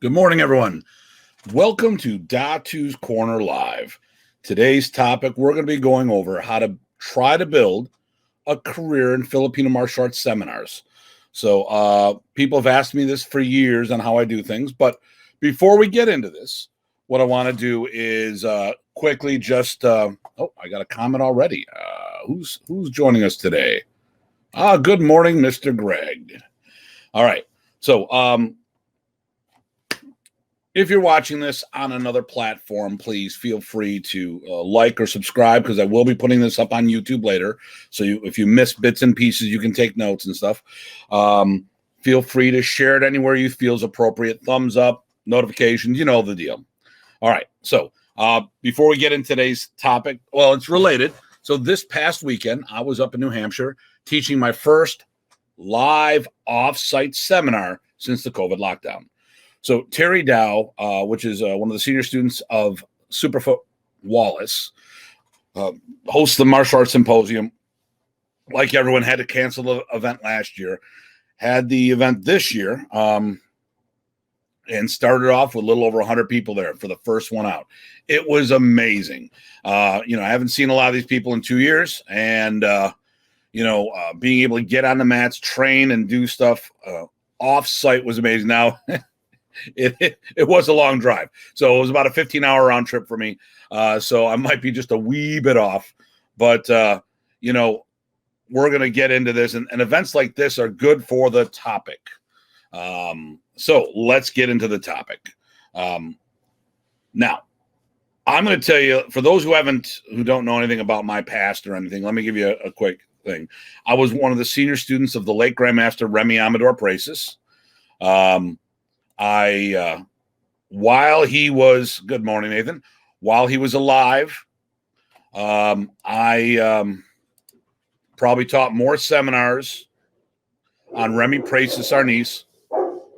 Good morning, everyone. Welcome to Datu's Corner Live. Today's topic, we're going to be going over how to try to build a career in Filipino martial arts seminars. So people have asked me this for years on how I do things, but before we get into this, what I want to do is quickly just, I got a comment already. Who's joining us today? Good morning, Mr. Greg. All right. So if you're watching this on another platform, please feel free to like or subscribe, because I will be putting this up on YouTube later. So if you miss bits and pieces, you can take notes and stuff. Feel free to share it anywhere you feel is appropriate. Thumbs up, notifications, you know the deal. All right. So before we get into today's topic, well, it's related. So this past weekend, I was up in New Hampshire teaching my first live off-site seminar since the COVID lockdown. So Terry Dow, which is one of the senior students of Superfoot Wallace, hosts the Martial Arts Symposium. Like everyone, had to cancel the event last year. Had the event this year, and started off with a little over 100 people there for the first one out. It was amazing. I haven't seen a lot of these people in 2 years, and being able to get on the mats, train, and do stuff off-site was amazing. Now, it was a long drive, so it was about a 15-hour round trip for me. So I might be just a wee bit off, but we're going to get into this, and events like this are good for the topic. So let's get into the topic. Now, I'm going to tell you, for those who don't know anything about my past or anything, let me give you a quick thing. I was one of the senior students of the late Grandmaster Remy Presas. While he was, good morning, Nathan, while he was alive, I probably taught more seminars on Remy Presas Arnis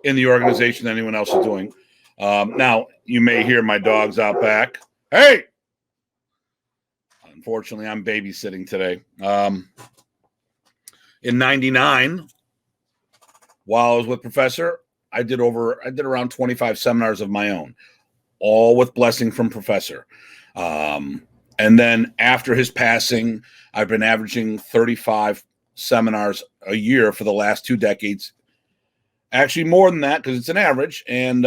in the organization than anyone else is doing. Now, you may hear my dogs out back. Hey! Unfortunately, I'm babysitting today. In 99, while I was with Professor, I did around 25 seminars of my own, all with blessing from Professor. And then after his passing, I've been averaging 35 seminars a year for the last 2 decades. Actually, more than that, because it's an average. And,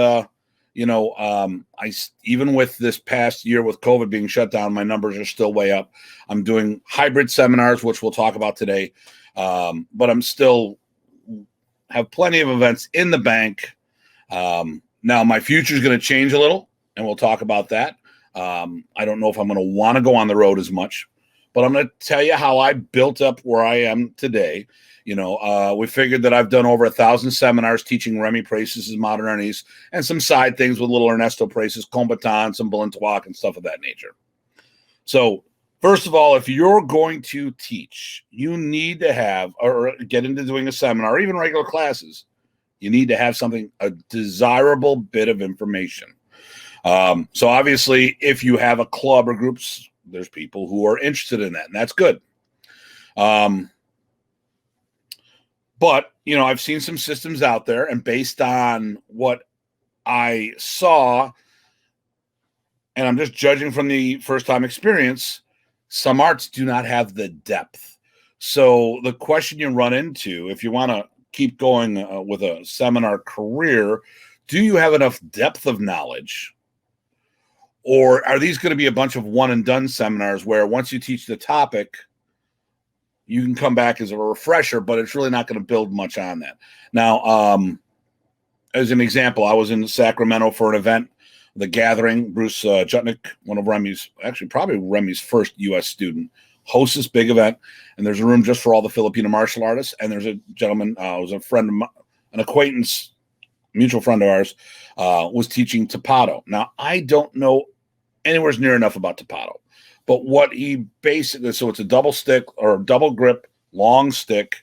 even with this past year with COVID being shut down, my numbers are still way up. I'm doing hybrid seminars, which we'll talk about today. But I'm still have plenty of events in the bank. Now, my future is going to change a little, and we'll talk about that. I don't know if I'm going to want to go on the road as much, but I'm going to tell you how I built up where I am today. We figured that I've done over 1,000 seminars teaching Remy Presas' modern Arnis, and some side things with little Ernesto Presas, combatant, some Balintuak, and stuff of that nature. So, first of all, if you're going to teach, you need to have, or get into doing a seminar, or even regular classes, you need to have a desirable bit of information. So obviously, if you have a club or groups, there's people who are interested in that, and that's good. But, I've seen some systems out there, and based on what I saw, and I'm just judging from the first-time experience, some arts do not have the depth. So the question you run into, if you want to keep going with a seminar career, do you have enough depth of knowledge? Or are these going to be a bunch of one-and-done seminars where once you teach the topic, you can come back as a refresher, but it's really not going to build much on that. Now, as an example, I was in Sacramento for an event, The Gathering. Bruce Jutnik, one of probably Remy's first U.S. student, hosts this big event, and there's a room just for all the Filipino martial artists, and there's a gentleman, was a friend of an acquaintance, mutual friend of ours, was teaching Tapado. Now, I don't know anywhere near enough about Tapado, but what he basically, so it's a double stick or double grip, long stick.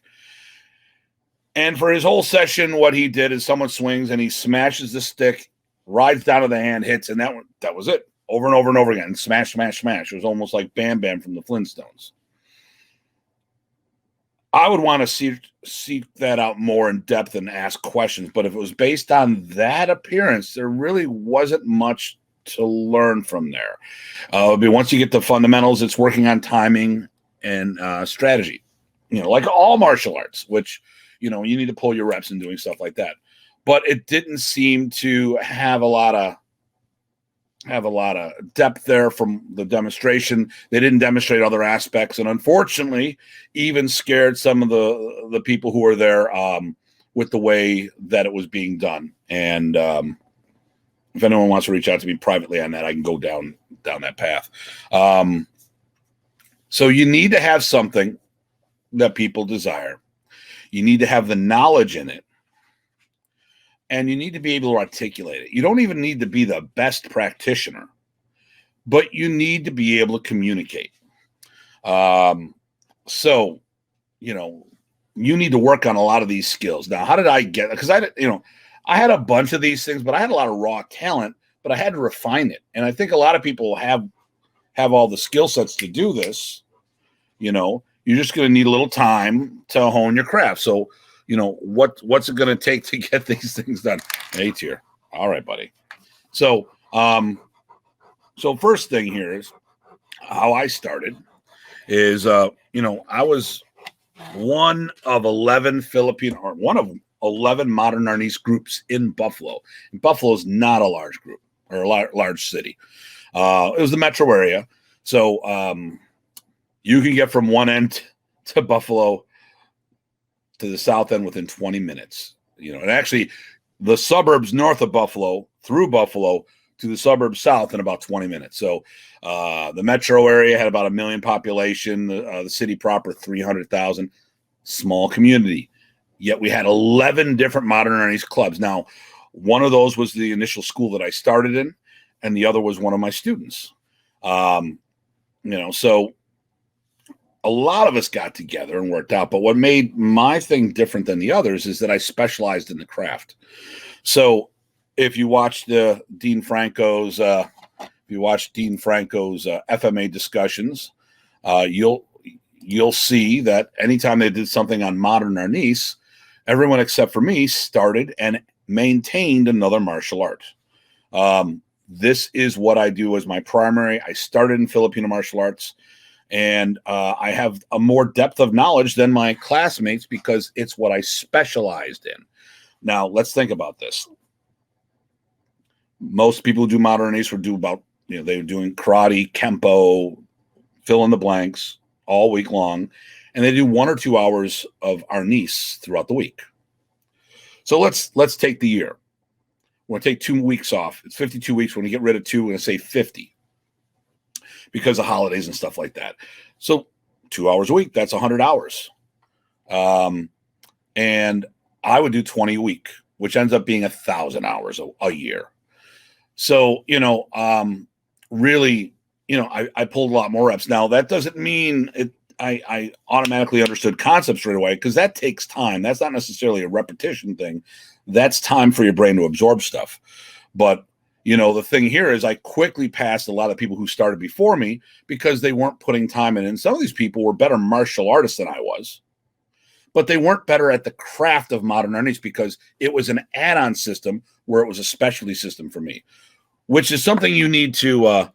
And for his whole session, what he did is someone swings and he smashes the stick, rides down to the hand, hits, and that was it. Over and over and over again. Smash, smash, smash. It was almost like Bam Bam from the Flintstones. I would want to seek that out more in depth and ask questions. But if it was based on that appearance, there really wasn't much to learn from there. But once you get the fundamentals, it's working on timing and strategy. Like all martial arts, which you need to pull your reps and doing stuff like that. But it didn't seem to have a lot of depth there from the demonstration. They didn't demonstrate other aspects, and unfortunately, even scared some of the people who were there with the way that it was being done. And if anyone wants to reach out to me privately on that, I can go down that path. So you need to have something that people desire. You need to have the knowledge in it. And you need to be able to articulate it. You don't even need to be the best practitioner, but you need to be able to communicate. So, you need to work on a lot of these skills. Now, how did I get it? Because I had a bunch of these things, but I had a lot of raw talent, but I had to refine it. And I think a lot of people have all the skill sets to do this. You're just going to need a little time to hone your craft. So, what's it going to take to get these things done? Hey, tier. All right, buddy. So, first thing here is how I started is, I was one of 11 modern Arnis groups in Buffalo. And Buffalo is not a large group or a large city. It was the metro area. So, you can get from one end to Buffalo to the south end within 20 minutes, and actually the suburbs north of Buffalo through Buffalo to the suburbs south in about 20 minutes. So the metro area had about 1 million population, the city proper 300,000, small community. Yet we had 11 different modern Arnis clubs. Now, one of those was the initial school that I started in, and the other was one of my students. So a lot of us got together and worked out. But what made my thing different than the others is that I specialized in the craft. So if you watch Dean Franco's FMA discussions, you'll see that anytime they did something on modern Arnis, everyone except for me started and maintained another martial art. This is what I do as my primary. I started in Filipino martial arts. And I have a more depth of knowledge than my classmates because it's what I specialized in. Now, let's think about this. Most people who do modern Arnis would do about, they were doing karate, kempo, fill in the blanks all week long. And they do 1 or 2 hours of Arnis throughout the week. So let's take the year. We're going to take 2 weeks off. It's 52 weeks. When we get rid of 2, we're going to say 50. Because of holidays and stuff like that. So 2 hours a week, that's 100 hours. And I would do 20 a week, which ends up being 1,000 hours a year. So, really, I pulled a lot more reps. Now, that doesn't mean I automatically understood concepts right away, because that takes time. That's not necessarily a repetition thing. That's time for your brain to absorb stuff. But the thing here is I quickly passed a lot of people who started before me because they weren't putting time in. And some of these people were better martial artists than I was, but they weren't better at the craft of modern Arnis because it was an add-on system where it was a specialty system for me, which is something you need to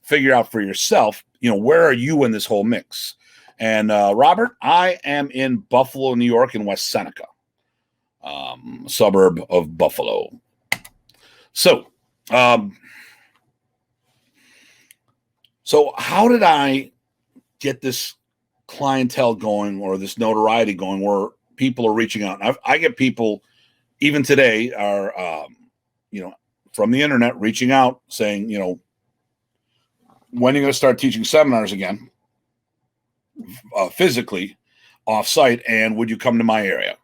figure out for yourself. Where are you in this whole mix? And Robert, I am in Buffalo, New York, in West Seneca, suburb of Buffalo. So how did I get this clientele going or this notoriety going where people are reaching out? I get people even today are, from the internet reaching out saying, when are you going to start teaching seminars again, physically off site? And would you come to my area?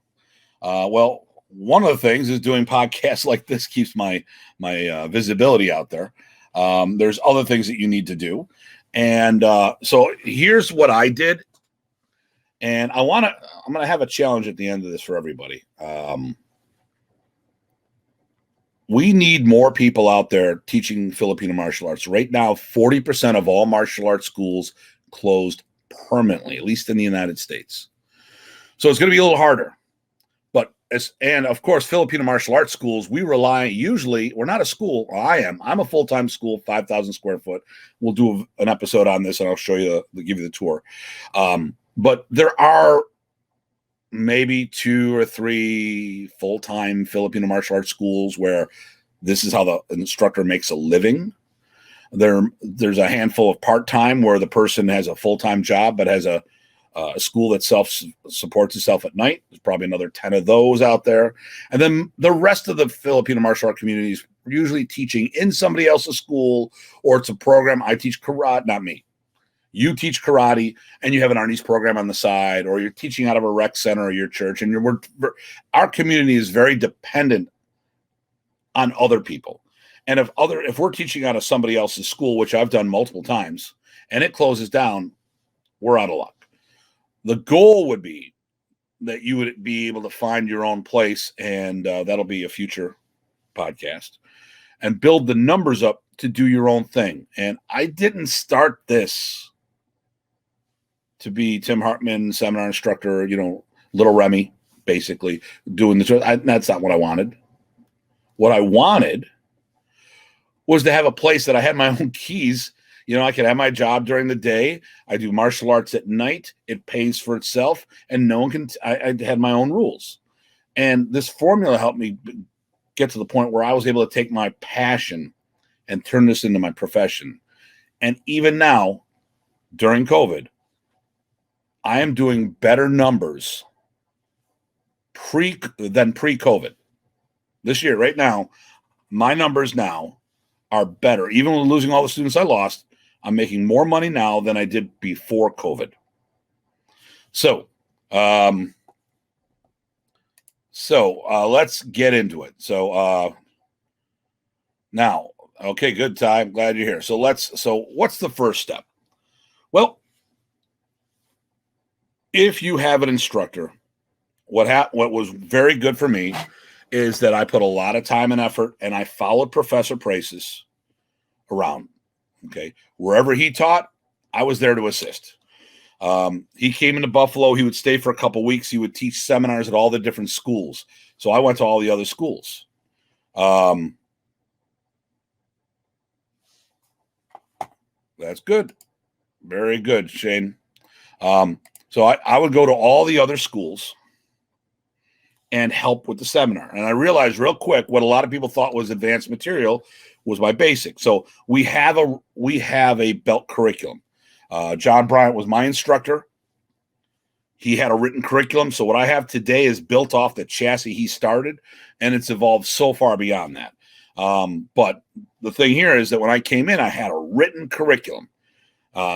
Well, one of the things is doing podcasts like this keeps my visibility out there. There's other things that you need to do. And so here's what I did. And I'm going to have a challenge at the end of this for everybody. We need more people out there teaching Filipino martial arts. Right now, 40% of all martial arts schools closed permanently, at least in the United States. So it's going to be a little harder. And of course, Filipino martial arts schools, we're not a school. Well, I'm a full-time school, 5,000 square foot. We'll do an episode on this and I'll show you, give you the tour. But there are maybe 2 or 3 full-time Filipino martial arts schools where this is how the instructor makes a living. There's a handful of part-time where the person has a full-time job but has a school that supports itself at night. There's probably another 10 of those out there. And then the rest of the Filipino martial art communities are usually teaching in somebody else's school, or it's a program. I teach karate, not me. You teach karate and you have an Arnis program on the side, or you're teaching out of a rec center or your church. And our community is very dependent on other people. And if we're teaching out of somebody else's school, which I've done multiple times, and it closes down, we're out of luck. The goal would be that you would be able to find your own place, and that'll be a future podcast, and build the numbers up to do your own thing. And I didn't start this to be Tim Hartman, seminar instructor, little Remy, basically doing that's not what I wanted. What I wanted was to have a place that I had my own keys. I could have my job during the day. I do martial arts at night. It pays for itself, and no one can. I had my own rules, and this formula helped me get to the point where I was able to take my passion and turn this into my profession. And even now, during COVID, I am doing better numbers than pre-COVID. This year, right now, my numbers now are better. Even with losing all the students I lost, I'm making more money now than I did before COVID. So let's get into it. Now, okay, good, Ty. I'm glad you're here. So what's the first step? Well, if you have an instructor, what was very good for me is that I put a lot of time and effort, and I followed Professor Presas around. Okay. Wherever he taught, I was there to assist. He came into Buffalo. He would stay for a couple of weeks. He would teach seminars at all the different schools. So I went to all the other schools. That's good. Very good, Shane. So I would go to all the other schools and help with the seminar. And I realized real quick what a lot of people thought was advanced material was my basic. So we have a belt curriculum. John Bryant was my instructor. He had a written curriculum. So what I have today is built off the chassis he started, and it's evolved so far beyond that. But the thing here is that when I came in, I had a written curriculum.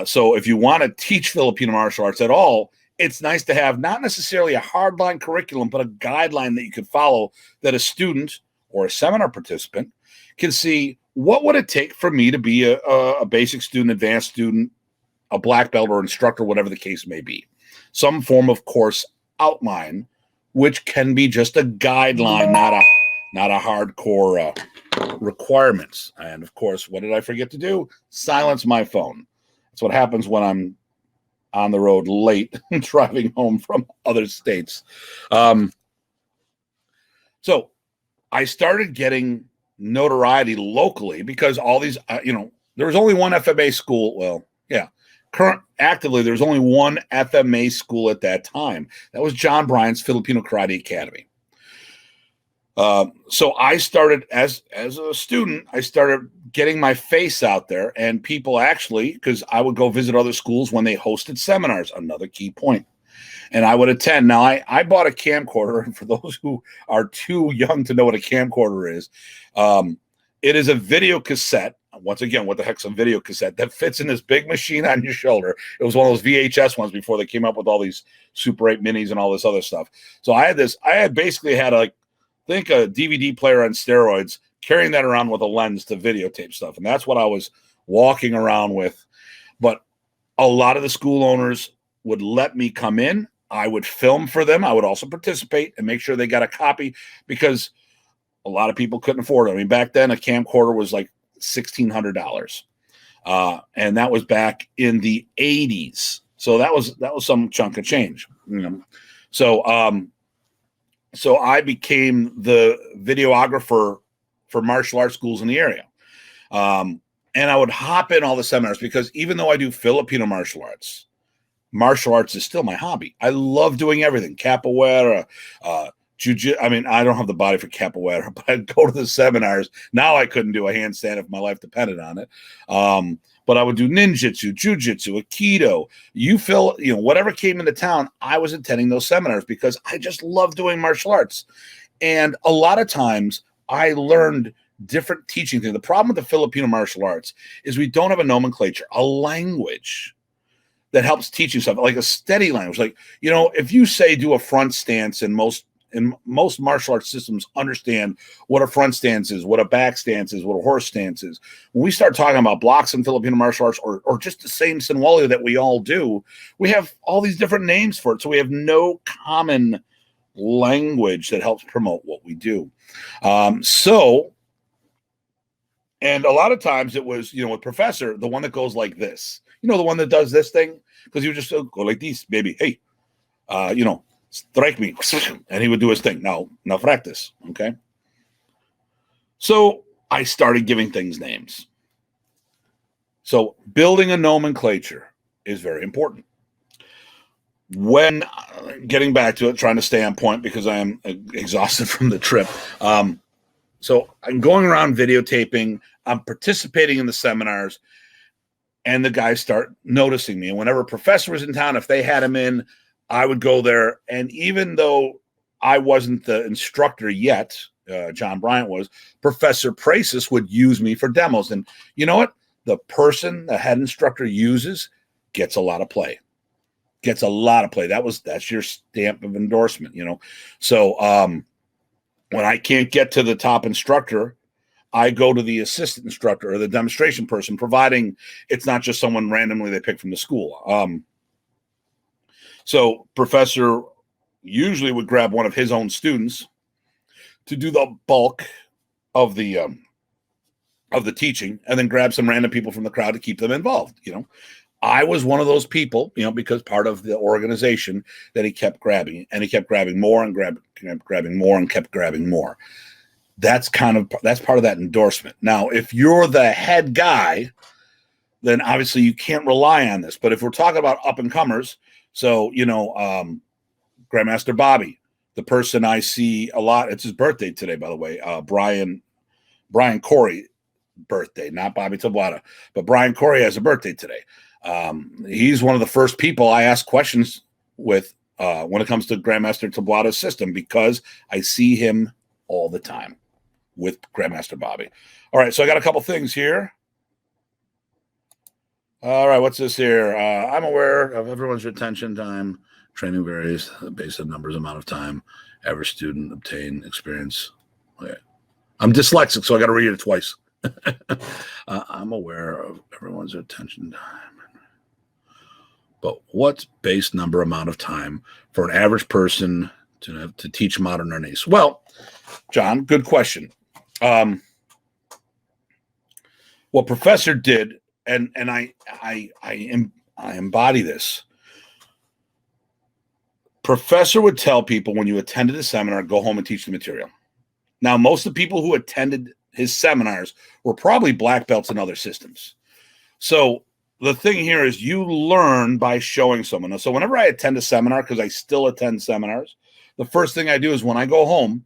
So if you want to teach Filipino martial arts at all, it's nice to have not necessarily a hardline curriculum, but a guideline that you could follow, that a student or a seminar participant can see what would it take for me to be a basic student, advanced student, a black belt or instructor, whatever the case may be. Some form of course outline, which can be just a guideline, not a hardcore requirements. And of course, what did I forget to do? Silence my phone. That's what happens when I'm on the road late driving home from other states. So I started getting notoriety locally because all these, there was only one FMA school. Well, yeah, actively, there's only one FMA school at that time. That was John Bryant's Filipino Karate Academy. So I started as a student, I started getting my face out there, and people actually, because I would go visit other schools when they hosted seminars, another key point, and I would attend. Now I bought a camcorder, and for those who are too young to know what a camcorder is, it is a video cassette. Once again, what the heck's a video cassette that fits in this big machine on your shoulder? It was one of those VHS ones before they came up with all these Super 8 minis and all this other stuff. So I had basically had a DVD player on steroids, carrying that around with a lens to videotape stuff. And that's what I was walking around with. But a lot of the school owners would let me come in. I would film for them. I would also participate and make sure they got a copy, because a lot of people couldn't afford it. I mean, back then a camcorder was like $1,600. And that was back in the 80s. So that was some chunk of change, you know. So so I became the videographer for martial arts schools in the area. And I would hop in all the seminars because even though I do Filipino martial arts is still my hobby. I love doing everything. Capoeira, jiu-jitsu. I mean, I don't have the body for capoeira, but I'd go to the seminars. Now I couldn't do a handstand if my life depended on it. But I would do ninjutsu, jiu-jitsu, aikido. Whatever came into town, I was attending those seminars because I just love doing martial arts. And a lot of times I learned different teaching things. The problem with the Filipino martial arts is we don't have a nomenclature, a language that helps teach you something, like a steady language. Like, if you say do a front stance, and most martial arts systems understand what a front stance is, what a back stance is, what a horse stance is. When we start talking about blocks in Filipino martial arts, or just the same Sinwali that we all do, we have all these different names for it. So we have no common language that helps promote what we do. And a lot of times it was, with Professor, the one that goes like this, the one that does this thing, because he would just go like this, baby, hey, strike me, and he would do his thing. Now practice, okay? So I started giving things names. So building a nomenclature is very important. When getting back to it, trying to stay on point because I am exhausted from the trip. So I'm going around videotaping, I'm participating in the seminars, and the guys start noticing me. And whenever a professor was in town, if they had him in, I would go there. And even though I wasn't the instructor yet, John Bryant was, Professor Presas would use me for demos. And you know what? The person the head instructor uses gets a lot of play. That's your stamp of endorsement, So when I can't get to the top instructor, I go to the assistant instructor or the demonstration person, providing it's not just someone randomly they pick from the school. So Professor usually would grab one of his own students to do the bulk of the teaching, and then grab some random people from the crowd to keep them involved. I was one of those people, because part of the organization that he kept grabbing, and he kept grabbing more and kept grabbing more and kept grabbing more. That's part of that endorsement. Now, if you're the head guy, then obviously you can't rely on this. But if we're talking about up and comers, so, Grandmaster Bobby, the person I see a lot, it's his birthday today, by the way, Brian Corey birthday, not Bobby Tabuada, but Brian Corey has a birthday today. He's one of the first people I ask questions with when it comes to Grandmaster Tabuada's system, because I see him all the time with Grandmaster Bobby. All right, so I got a couple things here. All right, what's this here? I'm aware of everyone's retention time. Training varies based on numbers, amount of time. Average student obtain experience. Okay. I'm dyslexic, so I got to read it twice. I'm aware of everyone's retention time. But what's base number amount of time for an average person to teach modern Arnis? Well, John, good question. What Professor did, and I embody this. Professor would tell people, when you attended a seminar, go home and teach the material. Now, most of the people who attended his seminars were probably black belts in other systems. So the thing here is you learn by showing someone. So whenever I attend a seminar, because I still attend seminars, the first thing I do is when I go home,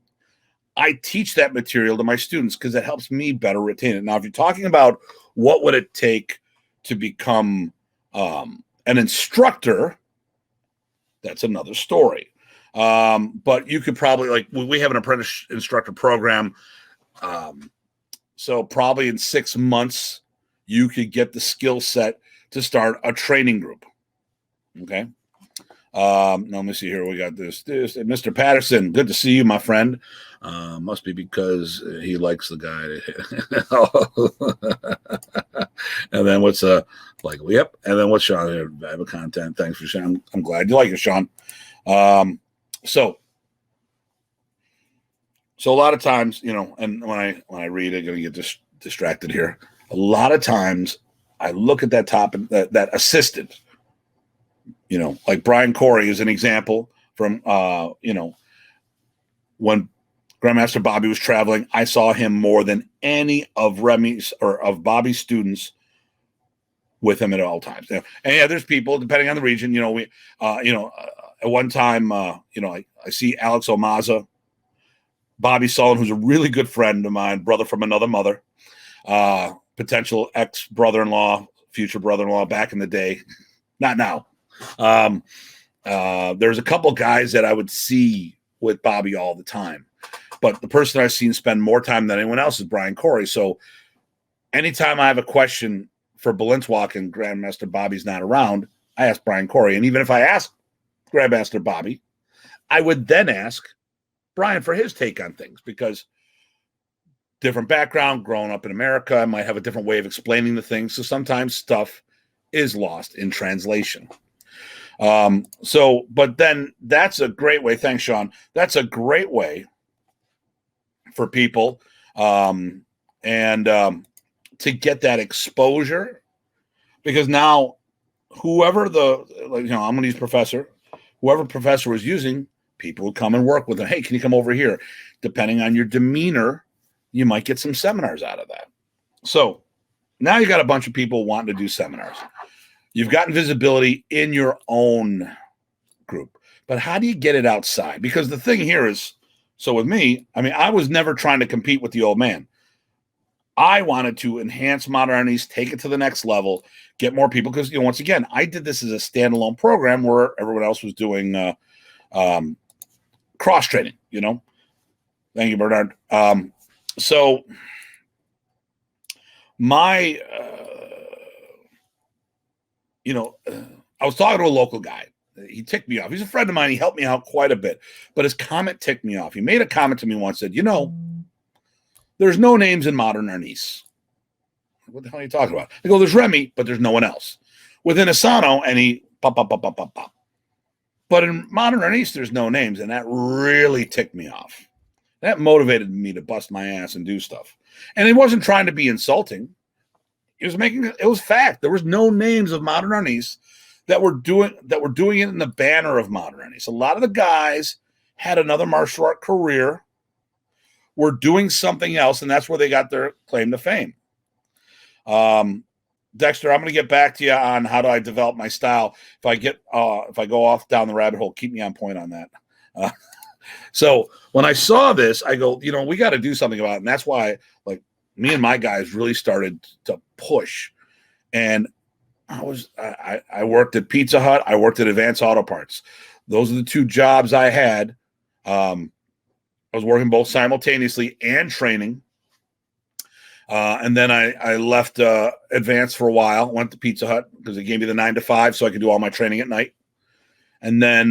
I teach that material to my students because it helps me better retain it. Now, if you're talking about what would it take to become an instructor, that's another story. But you could probably, like, we have an apprentice instructor program. So probably in 6 months, you could get the skill set to start a training group. Okay. Now let me see here. We got this. Mr. Patterson, good to see you, my friend. Must be because he likes the guy. And then what's like? Yep. And then what's Sean here? I have a content. Thanks for sharing. I'm glad you like it, Sean. So a lot of times, and when I read, I'm gonna get distracted here. A lot of times, I look at that top, that assistant, Like Brian Corey is an example from, when Grandmaster Bobby was traveling, I saw him more than any of Remy's or of Bobby's students with him at all times. And yeah, there's people depending on the region. At one time, I see Alex Omaza, Bobby Sullen, who's a really good friend of mine, brother from another mother, potential ex-brother-in-law, future brother-in-law back in the day, not now. There's a couple guys that I would see with Bobby all the time, but the person I've seen spend more time than anyone else is Brian Corey. So anytime I have a question for Balinswalk and Grandmaster Bobby's not around, I ask Brian Corey. And even if I ask Grandmaster Bobby, I would then ask Brian for his take on things, because different background, growing up in America, I might have a different way of explaining the things. So sometimes stuff is lost in translation. But then that's a great way. Thanks, Sean. That's a great way for people to get that exposure, because now whoever I'm going to use professor, whoever professor was using, people would come and work with them. Hey, can you come over here? Depending on your demeanor, you might get some seminars out of that. So now you got a bunch of people wanting to do seminars. You've gotten visibility in your own group, but how do you get it outside? Because the thing here is, so with me, I was never trying to compete with the old man. I wanted to enhance Modern Arnis, take it to the next level, get more people. Because, once again, I did this as a standalone program where everyone else was doing cross training, Thank you, Bernard. So my, I was talking to a local guy. He ticked me off. He's a friend of mine. He helped me out quite a bit, but his comment ticked me off. He made a comment to me once, said, there's no names in Modern Arnis. What the hell are you talking about? I go, there's Remy, but there's no one else. Within Asano, and he pop. But in Modern Arnis, there's no names, and that really ticked me off. That motivated me to bust my ass and do stuff. And he wasn't trying to be insulting. It was fact. There was no names of Modern Arnis that were doing it in the banner of Modern Arnis. A lot of the guys had another martial art career, were doing something else, and that's where they got their claim to fame. Dexter, I'm going to get back to you on how do I develop my style. If I go off down the rabbit hole, keep me on point on that. So when I saw this, I go, we got to do something about it. And that's why, me and my guys really started to push. And I worked at Pizza Hut. I worked at Advanced Auto Parts. Those are the two jobs I had. I was working both simultaneously and training. And then I left Advanced for a while, went to Pizza Hut because they gave me the 9 to 5 so I could do all my training at night. And then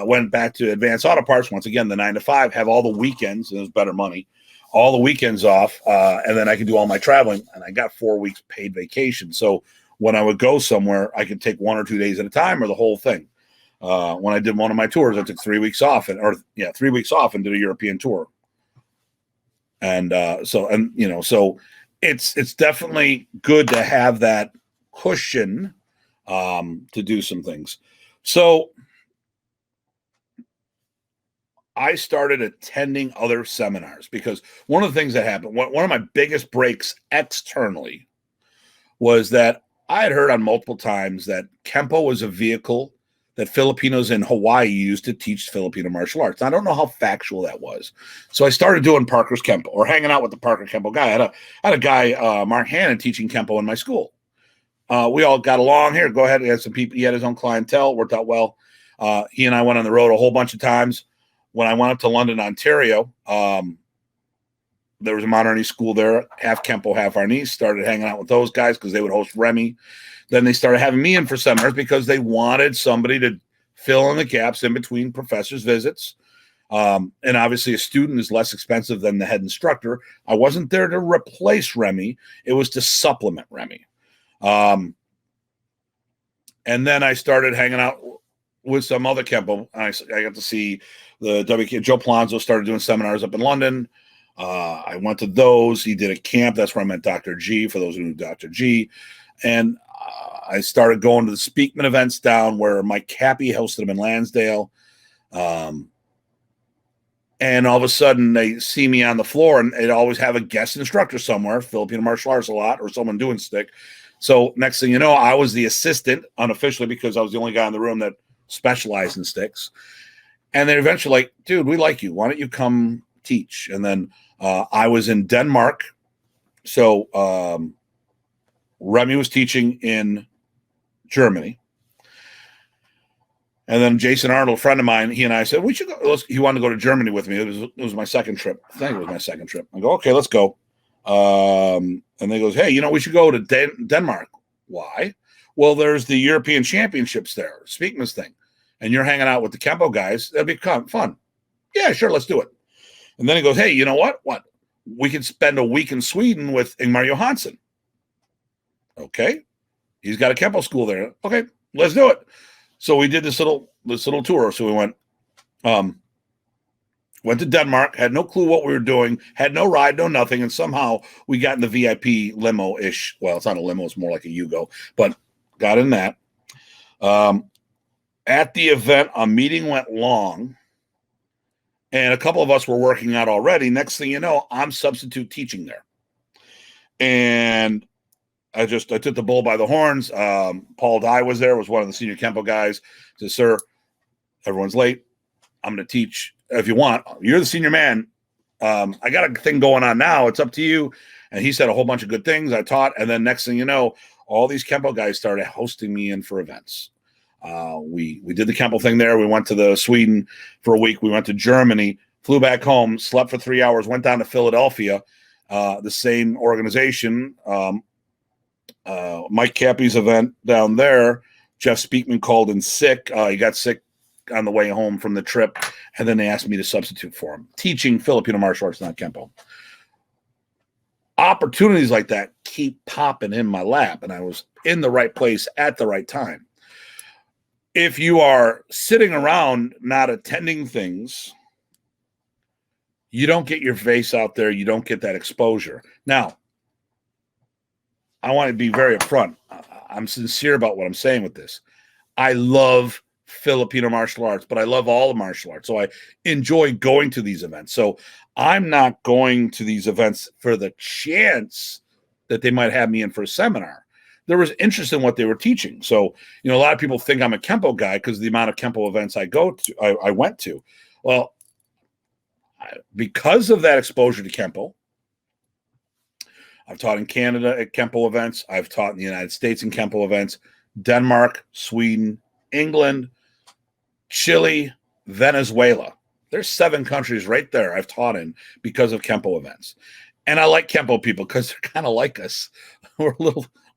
went back to Advanced Auto Parts, once again, the 9 to 5, have all the weekends, and it was better money, all the weekends off, and then I could do all my traveling, and I got 4 weeks paid vacation. So when I would go somewhere, I could take 1 or 2 days at a time or the whole thing. When I did one of my tours, I took 3 weeks off, 3 weeks off and did a European tour. And so it's definitely good to have that cushion to do some things. So I started attending other seminars because one of the things that happened, one of my biggest breaks externally was that I had heard on multiple times that Kempo was a vehicle that Filipinos in Hawaii used to teach Filipino martial arts. I don't know how factual that was. So I started doing Parker's Kempo, or hanging out with the Parker Kempo guy. I had a guy, Mark Hannon, teaching Kempo in my school. We all got along here. Go ahead. He had some people. He had his own clientele. Worked out well. He and I went on the road a whole bunch of times. When I went up to London, Ontario, there was a Modern Arnis school there, half Kempo, half Arnis. Started hanging out with those guys because they would host Remy. Then they started having me in for seminars because they wanted somebody to fill in the gaps in between professors' visits. And obviously a student is less expensive than the head instructor. I wasn't there to replace Remy. It was to supplement Remy. And then I started hanging out with some other Kempo. I got to see the WK. Joe Palazzo started doing seminars up in London. I went to those. He did a camp. That's where I met Dr. G, for those who knew Dr. G. And I started going to the Speakman events down where Mike Cappy hosted them in Lansdale. And all of a sudden they see me on the floor, and they'd always have a guest instructor somewhere, Filipino Martial Arts a lot, or someone doing stick. So next thing you know, I was the assistant unofficially because I was the only guy in the room that specialized in sticks. And they're eventually like, dude, we like you. Why don't you come teach? And then I was in Denmark. So Remy was teaching in Germany. And then Jason Arnold, a friend of mine, he and I said, we should go. He wanted to go to Germany with me. It was my second trip. I think it was my second trip. I go, okay, let's go. And they goes, hey, we should go to Denmark. Why? Well, there's the European Championships there, Speakman's thing. And you're hanging out with the Kempo guys. That'd be fun. Yeah, sure, let's do it. And then he goes, hey, you know what? What? We could spend a week in Sweden with Ingmar Johansson. Okay. He's got a Kempo school there. Okay, let's do it. So we did this little tour. So we went to Denmark, had no clue what we were doing, had no ride, no nothing, and somehow we got in the VIP limo-ish. Well, it's not a limo, it's more like a Yugo, but got in that. At the event, a meeting went long, and a couple of us were working out already. Next thing you know, I'm substitute teaching there. And I took the bull by the horns. Paul Dye was there, was one of the senior Kempo guys. Said, sir, everyone's late. I'm going to teach if you want. You're the senior man. I got a thing going on now. It's up to you. And he said a whole bunch of good things. I taught. And then next thing you know, all these Kempo guys started hosting me in for events. We did the Kempo thing there. We went to the Sweden for a week. We went to Germany, flew back home, slept for 3 hours, went down to Philadelphia, the same organization, Mike Cappy's event down there. Jeff Speakman called in sick. He got sick on the way home from the trip, and then they asked me to substitute for him, teaching Filipino martial arts, not Kempo. Opportunities like that keep popping in my lap, and I was in the right place at the right time. If you are sitting around not attending things, you don't get your face out there. You don't get that exposure. Now, I want to be very upfront. I'm sincere about what I'm saying with this. I love Filipino martial arts, but I love all of martial arts. So I enjoy going to these events. So I'm not going to these events for the chance that they might have me in for a seminar. There was interest in what they were teaching. So, a lot of people think I'm a Kempo guy because of the amount of Kempo events I went to. Well, because of that exposure to Kempo, I've taught in Canada at Kempo events. I've taught in the United States in Kempo events, Denmark, Sweden, England, Chile, Venezuela. There's 7 countries right there I've taught in because of Kempo events. And I like Kempo people because they're kind of like us.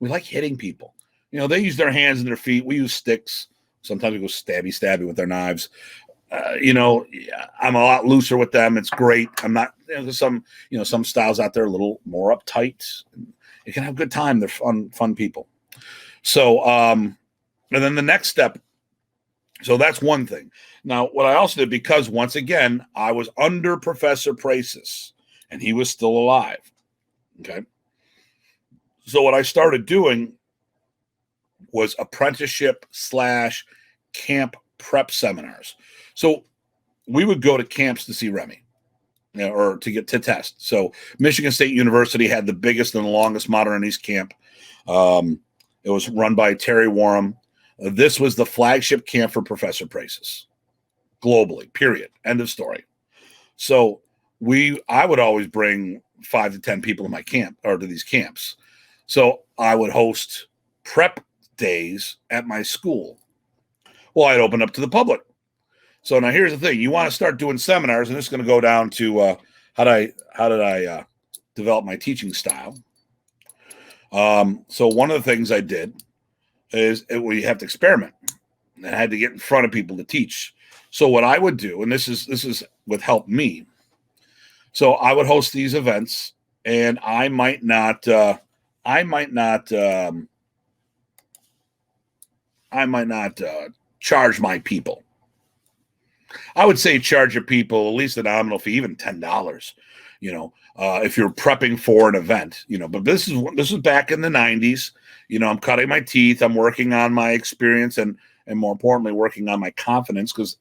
We like hitting people. They use their hands and their feet. We use sticks. Sometimes we go stabby with their knives. I'm a lot looser with them. It's great. I'm not, there's some styles out there a little more uptight. You can have a good time. They're fun people. So, and then the next step. So that's one thing. Now, what I also did, because once again, I was under Professor Presas and he was still alive. Okay. So what I started doing was apprenticeship / camp prep seminars. So we would go to camps to see Remy, or to get to test. So Michigan State University had the biggest and the longest Modern East camp. It was run by Terry Warham. This was the flagship camp for Professor Presas globally, period. End of story. So I would always bring 5 to 10 people to my camp, or to these camps. So I would host prep days at my school. Well, I'd open up to the public. So now here's the thing. You want to start doing seminars, and this is going to go down to how did I develop my teaching style. So one of the things I did is you have to experiment. And I had to get in front of people to teach. So what I would do, and this is what helped me. So I would host these events, and I might not charge my people. I would say charge your people at least a nominal fee, even $10. if you're prepping for an event, but this is back in the 90s. I'm cutting my teeth. I'm working on my experience and more importantly, working on my confidence because,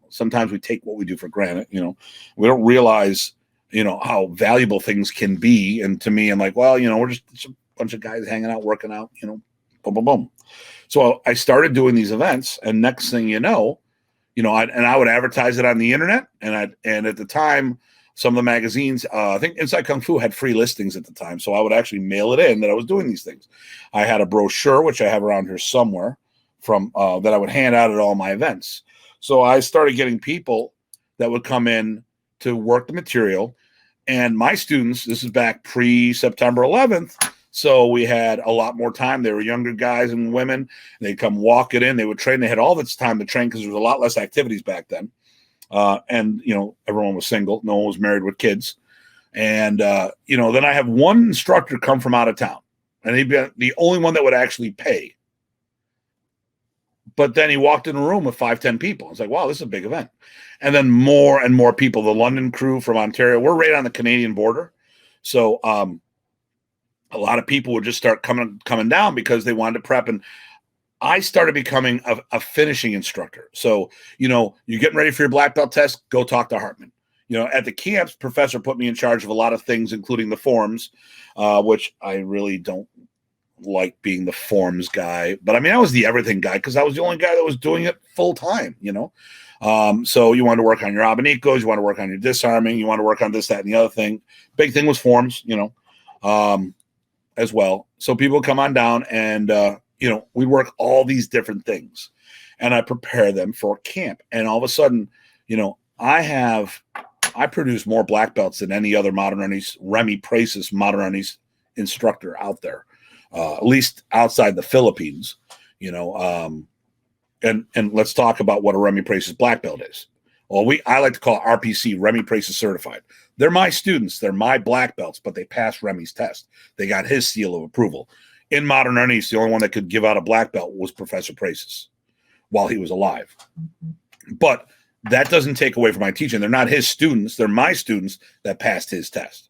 sometimes we take what we do for granted. We don't realize, how valuable things can be. And to me, I'm like, well, we're just a bunch of guys hanging out, working out, boom, boom, boom. So I started doing these events, and next thing you know, I would advertise it on the internet, and at the time, some of the magazines, I think Inside Kung Fu had free listings at the time, so I would actually mail it in that I was doing these things. I had a brochure, which I have around here somewhere, from that I would hand out at all my events. So I started getting people that would come in to work the material, and my students, this is back pre-September 11th, so we had a lot more time. They were younger guys and women. They'd come walk it in. They would train. They had all this time to train because there was a lot less activities back then. And everyone was single. No one was married with kids. And, then I have one instructor come from out of town. And he'd be the only one that would actually pay. But then he walked in a room with 5-10 people. It's like, wow, this is a big event. And then more and more people. The London crew from Ontario. We're right on the Canadian border. So a lot of people would just start coming down because they wanted to prep. And I started becoming a finishing instructor. So, you're getting ready for your black belt test, go talk to Hartman. At the camps, professor put me in charge of a lot of things, including the forms, which I really don't like being the forms guy. But I was the everything guy because I was the only guy that was doing it full time, So you want to work on your abanicos, you want to work on your disarming, you want to work on this, that, and the other thing. Big thing was forms, as well. So people come on down and, we work all these different things and I prepare them for camp. And all of a sudden, I produce more black belts than any other modern Arnis, Remy Presas modern Arnis instructor out there, at least outside the Philippines, and let's talk about what a Remy Presas black belt is. Well, I like to call it RPC, Remy Presas certified. They're my students. They're my black belts, but they passed Remy's test. They got his seal of approval. In modern Arnis, the only one that could give out a black belt was Professor Presas while he was alive. But that doesn't take away from my teaching. They're not his students. They're my students that passed his test.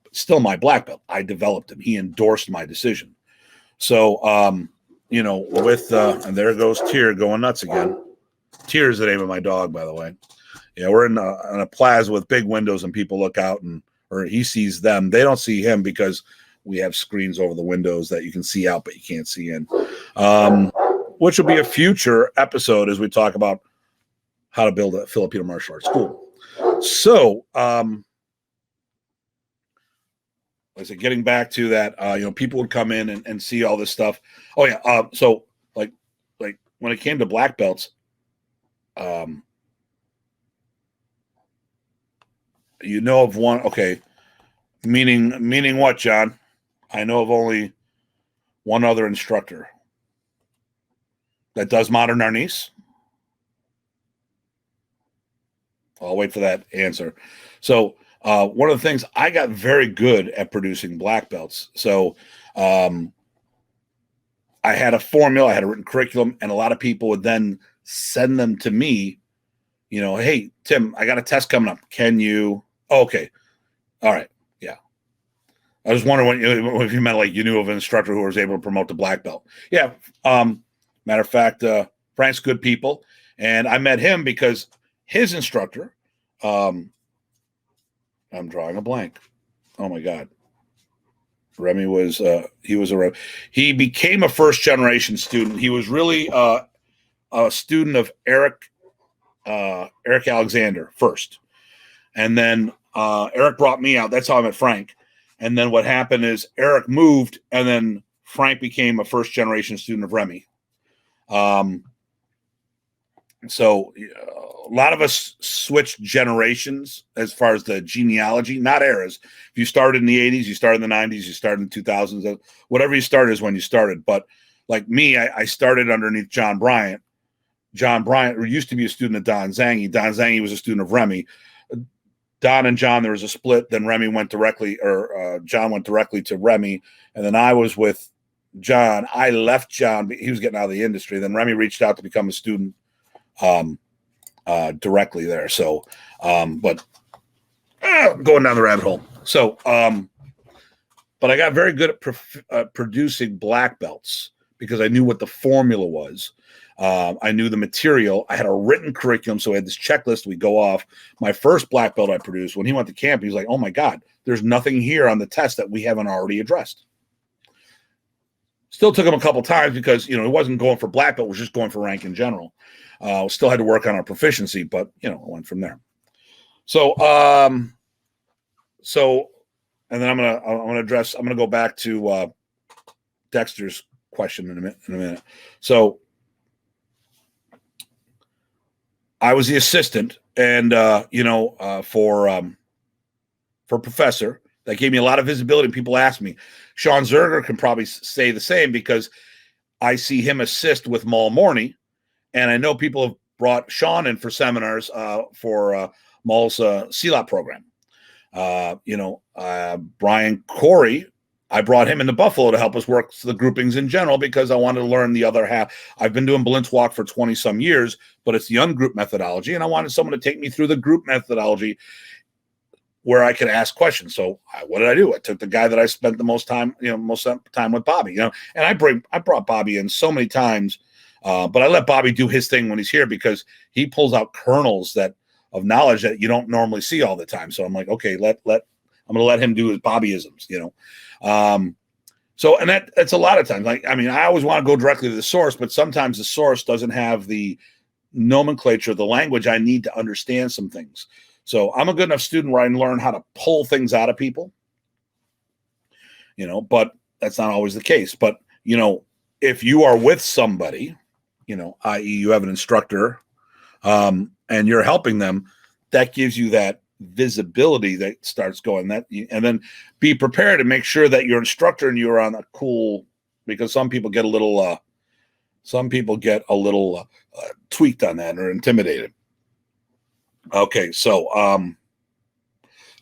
But still my black belt. I developed him. He endorsed my decision. So, and there goes Tear going nuts again. Tear is the name of my dog, by the way. Yeah, we're in a plaza with big windows, and people look out, or he sees them. They don't see him because we have screens over the windows that you can see out, but you can't see in. Which will be a future episode as we talk about how to build a Filipino martial arts school. So, like I said, getting back to that, people would come in and see all this stuff. Oh yeah. So like when it came to black belts, of one. Okay. Meaning what, John? I know of only one other instructor that does modern Arnis. I'll wait for that answer. So one of the things, I got very good at producing black belts. So I had a formula, I had a written curriculum, and a lot of people would then send them to me, hey, Tim, I got a test coming up. Can you? Oh, okay. All right. Yeah. I was wondering if you meant like you knew of an instructor who was able to promote the black belt. Yeah. Matter of fact, Frank's good people. And I met him because his instructor, I'm drawing a blank. Oh my God. Remy was, he became a first generation student. He was really a student of Eric Alexander first. And then Eric brought me out. That's how I met Frank. And then what happened is Eric moved, and then Frank became a first generation student of Remy. So a lot of us switched generations as far as the genealogy, not eras. If you started in the 80s, you started in the 90s, you started in the 2000s, whatever you started is when you started. But like me, I started underneath John Bryant. John Bryant used to be a student of Don Zangi. Don Zangi was a student of Remy. Don and John, there was a split. Then Remy went directly, or John went directly to Remy. And then I was with John. I left John. He was getting out of the industry. Then Remy reached out to become a student directly there. So, but going down the rabbit hole. So, but I got very good at producing black belts because I knew what the formula was. I knew the material. I had a written curriculum, so I had this checklist. We go off. My first black belt I produced, when he went to camp, he was like, "Oh my God, there's nothing here on the test that we haven't already addressed." Still took him a couple times because, he wasn't going for black belt, was just going for rank in general. Still had to work on our proficiency, but, I went from there. So, and then I'm gonna go back to Dexter's question in a minute. So I was the assistant, and for Professor, that gave me a lot of visibility. People ask me. Sean Zerger can probably say the same because I see him assist with Maul Morney, and I know people have brought Sean in for seminars for Maul's CLOP program. Brian Corey, I brought him into Buffalo to help us work the groupings in general because I wanted to learn the other half. I've been doing Balint Walk for 20 some years, but it's the ungroup methodology, and I wanted someone to take me through the group methodology where I could ask questions. So what did I do? I took the guy that I spent the most time with, Bobby, and I brought Bobby in so many times, but I let Bobby do his thing when he's here because he pulls out kernels of knowledge that you don't normally see all the time. So I'm like, okay, I'm going to let him do his Bobbyisms, So, and that's a lot of times. I always want to go directly to the source, but sometimes the source doesn't have the nomenclature, the language I need to understand some things. So I'm a good enough student where I learn how to pull things out of people, but that's not always the case. But, if you are with somebody, i.e. you have an instructor, and you're helping them, that gives you that visibility that starts going and then be prepared to make sure that your instructor and you are on a cool, because some people get a little tweaked on that or intimidated. Okay, so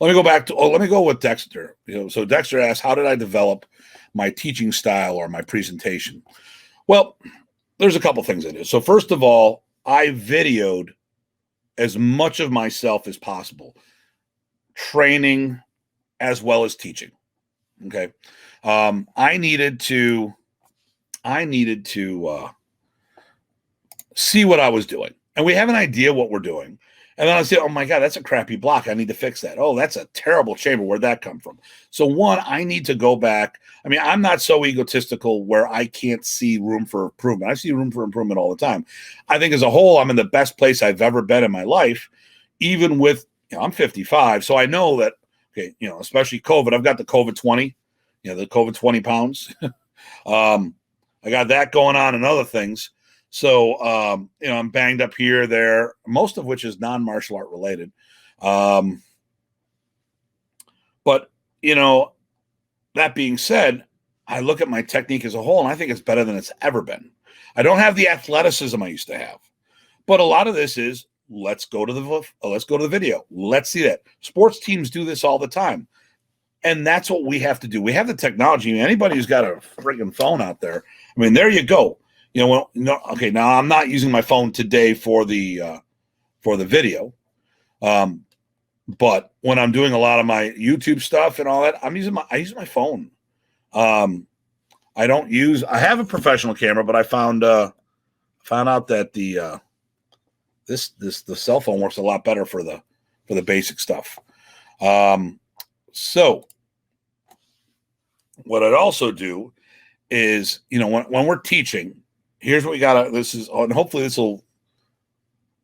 let me go with Dexter. So Dexter asked, how did I develop my teaching style or my presentation? Well, there's a couple things I did. So first of all, I videoed as much of myself as possible, training as well as teaching. Okay. I needed to see what I was doing, and we have an idea what we're doing. And then I say, oh my God, that's a crappy block. I need to fix that. Oh, that's a terrible chamber. Where'd that come from? So one, I need to go back. I'm not so egotistical where I can't see room for improvement. I see room for improvement all the time. I think as a whole, I'm in the best place I've ever been in my life, even with, I'm 55. So I know that, okay, especially COVID, I've got the COVID 20, the COVID 20 pounds. I got that going on and other things. So, I'm banged up here, there, most of which is non-martial art related. But, that being said, I look at my technique as a whole, and I think it's better than it's ever been. I don't have the athleticism I used to have, but a lot of this is, let's go to the video. Let's see that. Sports teams do this all the time. And that's what we have to do. We have the technology. Anybody who's got a friggin' phone out there, there you go. Now I'm not using my phone today for the video. But when I'm doing a lot of my YouTube stuff and all that, I use my phone. I have a professional camera, but I found out that the cell phone works a lot better for the basic stuff. So what I'd also do is, when we're teaching, here's what we got. And hopefully this will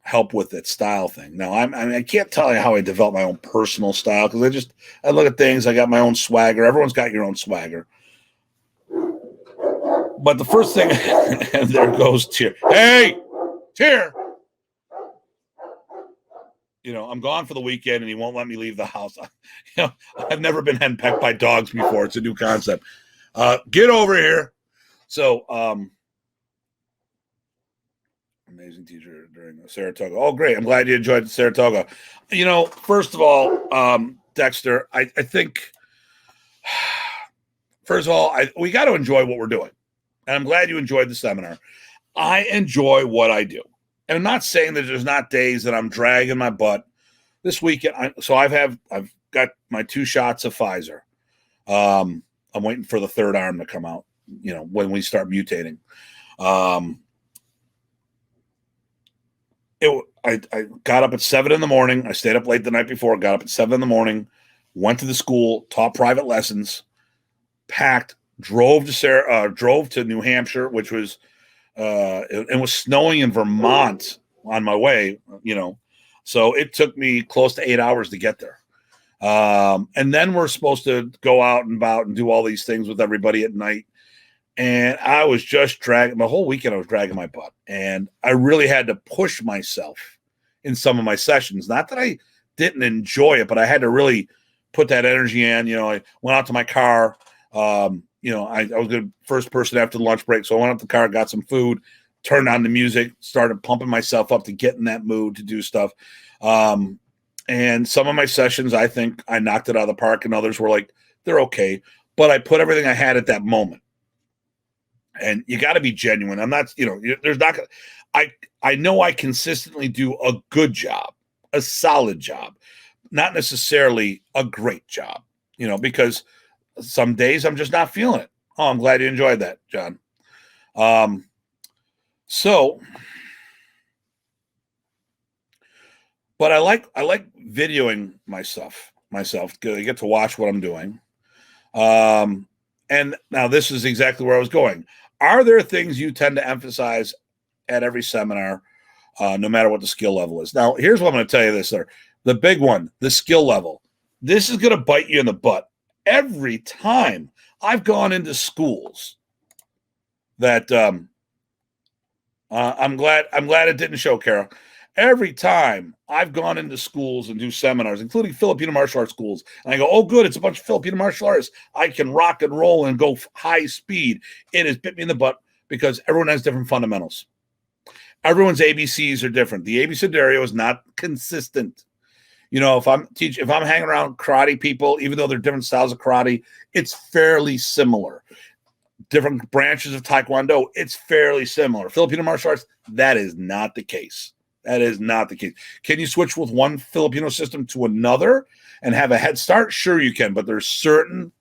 help with that style thing. Now, I can't tell you how I develop my own personal style because I look at things. I got my own swagger. Everyone's got your own swagger. But the first thing, and there goes Tyr. Hey, Tyr. I'm gone for the weekend and he won't let me leave the house. I've never been henpecked by dogs before. It's a new concept. Get over here. So, amazing teacher during Saratoga. Oh, great. I'm glad you enjoyed Saratoga. First of all, Dexter, I think, first of all, we got to enjoy what we're doing. And I'm glad you enjoyed the seminar. I enjoy what I do. And I'm not saying that there's not days that I'm dragging my butt. This weekend, I've got my 2 shots of Pfizer. I'm waiting for the 3rd arm to come out, when we start mutating. I got up at 7 in the morning. I stayed up late the night before, got up at 7 in the morning, went to the school, taught private lessons, packed, drove to New Hampshire, which was, it was snowing in Vermont on my way, so it took me close to 8 hours to get there. And then we're supposed to go out and about and do all these things with everybody at night. And I was just dragging the whole weekend. I was dragging my butt, and I really had to push myself in some of my sessions. Not that I didn't enjoy it, but I had to really put that energy in. I went out to my car. I was the first person after the lunch break. So I went up to the car, got some food, turned on the music, started pumping myself up to get in that mood to do stuff. And some of my sessions, I think I knocked it out of the park, and others were like, they're okay. But I put everything I had at that moment. And you got to be genuine. I'm not, there's not going to, I know I consistently do a good job, a solid job, not necessarily a great job, because some days I'm just not feeling it. Oh, I'm glad you enjoyed that, John. But I like videoing myself. I get to watch what I'm doing. And now this is exactly where I was going. Are there things you tend to emphasize at every seminar, no matter what the skill level is? Now, here's what I'm going to tell you this, sir. The big one, the skill level. This is going to bite you in the butt. Every time I've gone into schools that I'm glad it didn't show, Carol. Every time I've gone into schools and do seminars, including Filipino martial arts schools, and I go, oh, good, it's a bunch of Filipino martial artists. I can rock and roll and go high speed. It has bit me in the butt because everyone has different fundamentals. Everyone's ABCs are different. The abecedario is not consistent. If I'm hanging around karate people, even though they're different styles of karate, it's fairly similar. Different branches of Taekwondo, it's fairly similar. Filipino martial arts, that is not the case. That is not the case. Can you switch with one Filipino system to another and have a head start? Sure you can, but there's certain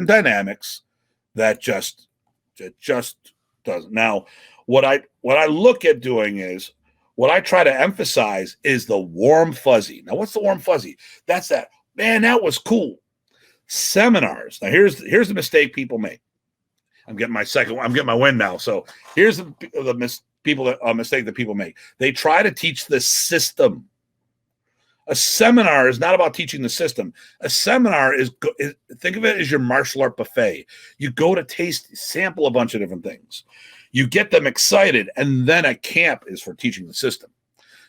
dynamics that just doesn't. Now, what I look at doing is, what I try to emphasize is the warm fuzzy. Now, what's the warm fuzzy? That's that, man, that was cool. Seminars. Now, here's the mistake people make. I'm getting my win now. So here's the mistake that people make. They try to teach the system. A seminar is not about teaching the system. A seminar is think of it as your martial art buffet. You go to sample a bunch of different things. You get them excited, and then a camp is for teaching the system.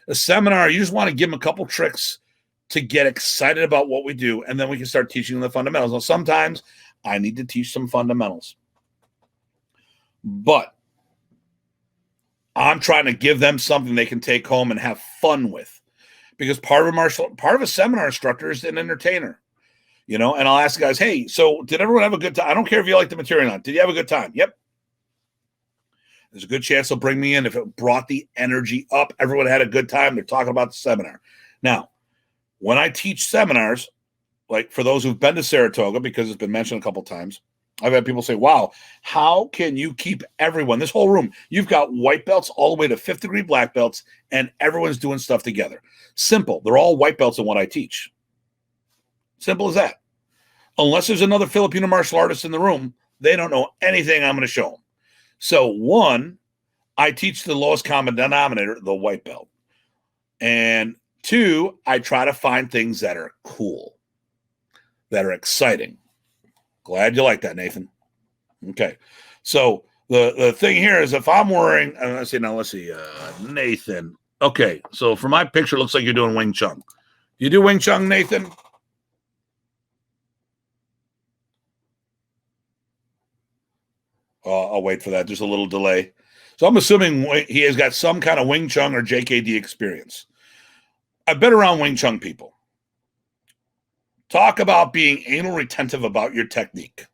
A seminar, you just want to give them a couple tricks to get excited about what we do, and then we can start teaching them the fundamentals. Now, sometimes I need to teach some fundamentals. But I'm trying to give them something they can take home and have fun with, because part of a seminar instructor is an entertainer, and I'll ask the guys, hey, so did everyone have a good time? I don't care if you like the material or not. Did you have a good time? Yep. There's a good chance they'll bring me in if it brought the energy up. Everyone had a good time. They're talking about the seminar. Now, when I teach seminars, like for those who've been to Saratoga, because it's been mentioned a couple of times, I've had people say, wow, how can you keep everyone, this whole room, you've got white belts all the way to 5th degree black belts, and everyone's doing stuff together. Simple. They're all white belts in what I teach. Simple as that. Unless there's another Filipino martial artist in the room, they don't know anything I'm going to show them. So 1, I teach the lowest common denominator, the white belt. And 2, I try to find things that are cool, that are exciting. Glad you like that, Nathan. Okay. So the thing here is, if I'm wearing, let's see, Nathan. Okay. So for my picture, it looks like you're doing Wing Chun. You do Wing Chun, Nathan? I'll wait for that. There's a little delay. So I'm assuming he has got some kind of Wing Chun or JKD experience. I've been around Wing Chun people. Talk about being anal retentive about your technique.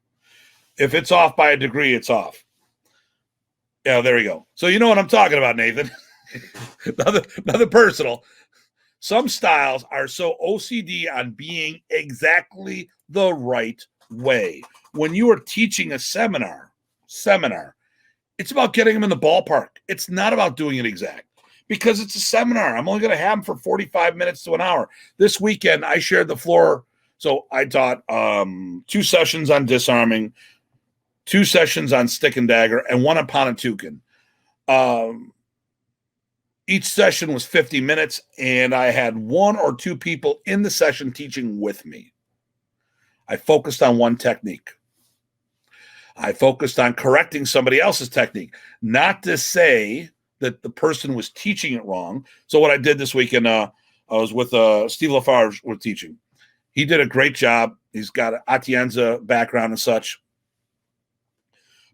If it's off by a degree, it's off. Yeah, there we go. So you know what I'm talking about, Nathan. nothing personal. Some styles are so OCD on being exactly the right way. When you are teaching a seminar, it's about getting them in the ballpark. It's not about doing it exact because it's a seminar. I'm only going to have them for 45 minutes to an hour. This weekend, I shared the floor. So I taught 2 sessions on disarming, 2 sessions on stick and dagger, and 1 on Panatukan. Each session was 50 minutes, and I had 1 or 2 people in the session teaching with me. I focused on one technique. I focused on correcting somebody else's technique, not to say that the person was teaching it wrong. So what I did this weekend, I was with Steve Lafarge with teaching. He did a great job. He's got an Atienza background and such.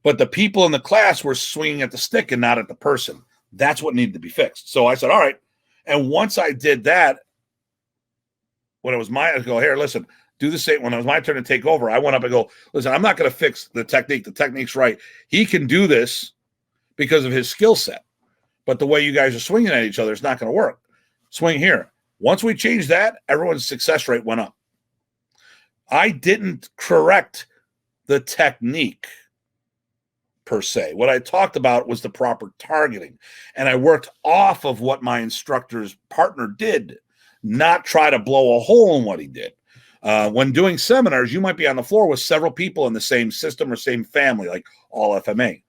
But the people in the class were swinging at the stick and not at the person. That's what needed to be fixed. So I said, all right. And once I did that, when it was I go, here, listen, do the same. When it was my turn to take over, I went up and go, listen, I'm not going to fix the technique. The technique's right. He can do this because of his skill set. But the way you guys are swinging at each other is not going to work. Swing here. Once we changed that, everyone's success rate went up. I didn't correct the technique per se. What I talked about was the proper targeting. And I worked off of what my instructor's partner did, not try to blow a hole in what he did. When doing seminars, you might be on the floor with several people in the same system or same family, like all FMA.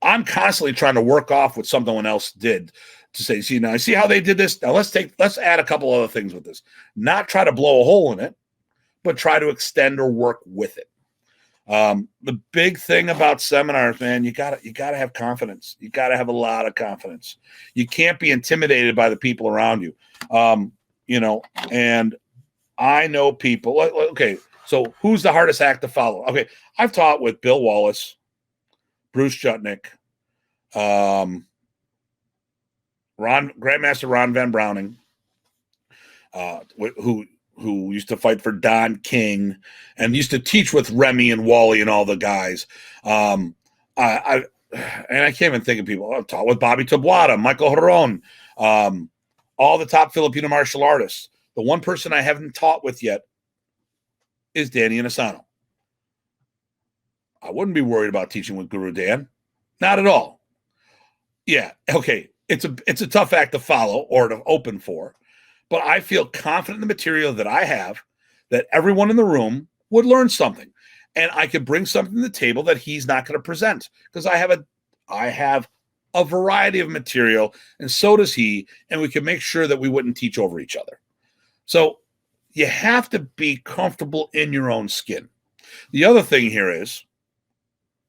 I'm constantly trying to work off what someone else did to say, see, now I see how they did this. Now let's add a couple other things with this. Not try to blow a hole in it, but try to extend or work with it. The big thing about seminars, man, you gotta have confidence. You gotta have a lot of confidence. You can't be intimidated by the people around you. And I know people. Okay, so who's the hardest act to follow? Okay, I've taught with Bill Wallace, Bruce Jutnick, Grandmaster Ron Van Browning, who used to fight for Don King and used to teach with Remy and Wally and all the guys. I can't even think of people. I've taught with Bobby Tabuada, Michael Jaron, all the top Filipino martial artists. The one person I haven't taught with yet is Danny Inosanto. I wouldn't be worried about teaching with Guru Dan. Not at all. Yeah, okay. It's a tough act to follow or to open for. But I feel confident in the material that I have, that everyone in the room would learn something. And I could bring something to the table that he's not going to present because I have a variety of material, and so does he, and we can make sure that we wouldn't teach over each other. So you have to be comfortable in your own skin. The other thing here is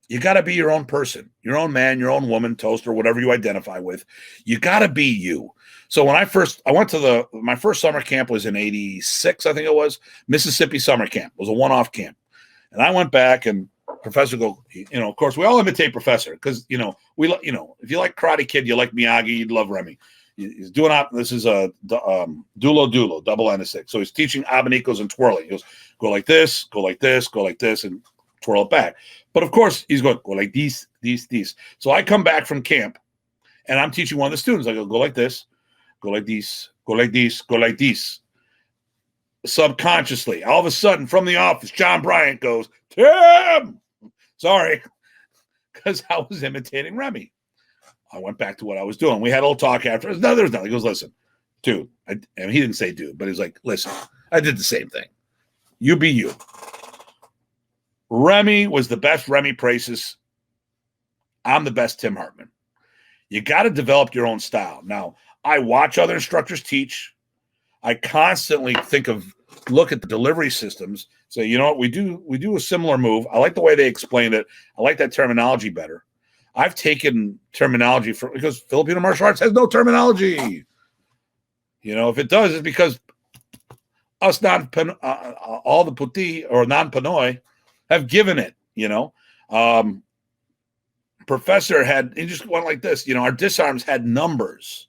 you got to be your own person, your own man, your own woman, toaster, whatever you identify with. You got to be you. So when I went to my first summer camp was in 86, I think it was, Mississippi summer camp. It was a one-off camp. And I went back and Professor of course we all imitate Professor because, if you like Karate Kid, you like Miyagi, you'd love Remy. He's doing this is a dulo, double N 6. So he's teaching abanicos and twirling. He goes, go like this, go like this, go like this, and twirl it back. But of course, he's going, go like these. So I come back from camp and I'm teaching one of the students. I go like this, go like these, go like these, go like these. Subconsciously, all of a sudden from the office, John Bryant goes, Tim! Sorry, because I was imitating Remy. I went back to what I was doing. We had a little talk after. There was nothing. He goes, listen, dude. And he didn't say dude, but he was like, listen, I did the same thing. You be you. Remy was the best Remy Presas. I'm the best Tim Hartman. You got to develop your own style. Now, I watch other instructors teach. I constantly look at the delivery systems. Say, you know what, we do a similar move. I like the way they explained it. I like that terminology better. I've taken terminology because Filipino martial arts has no terminology. If it does, it's because us all the puti or non-Pinoy have given it. Professor he just went like this. Our disarms had numbers.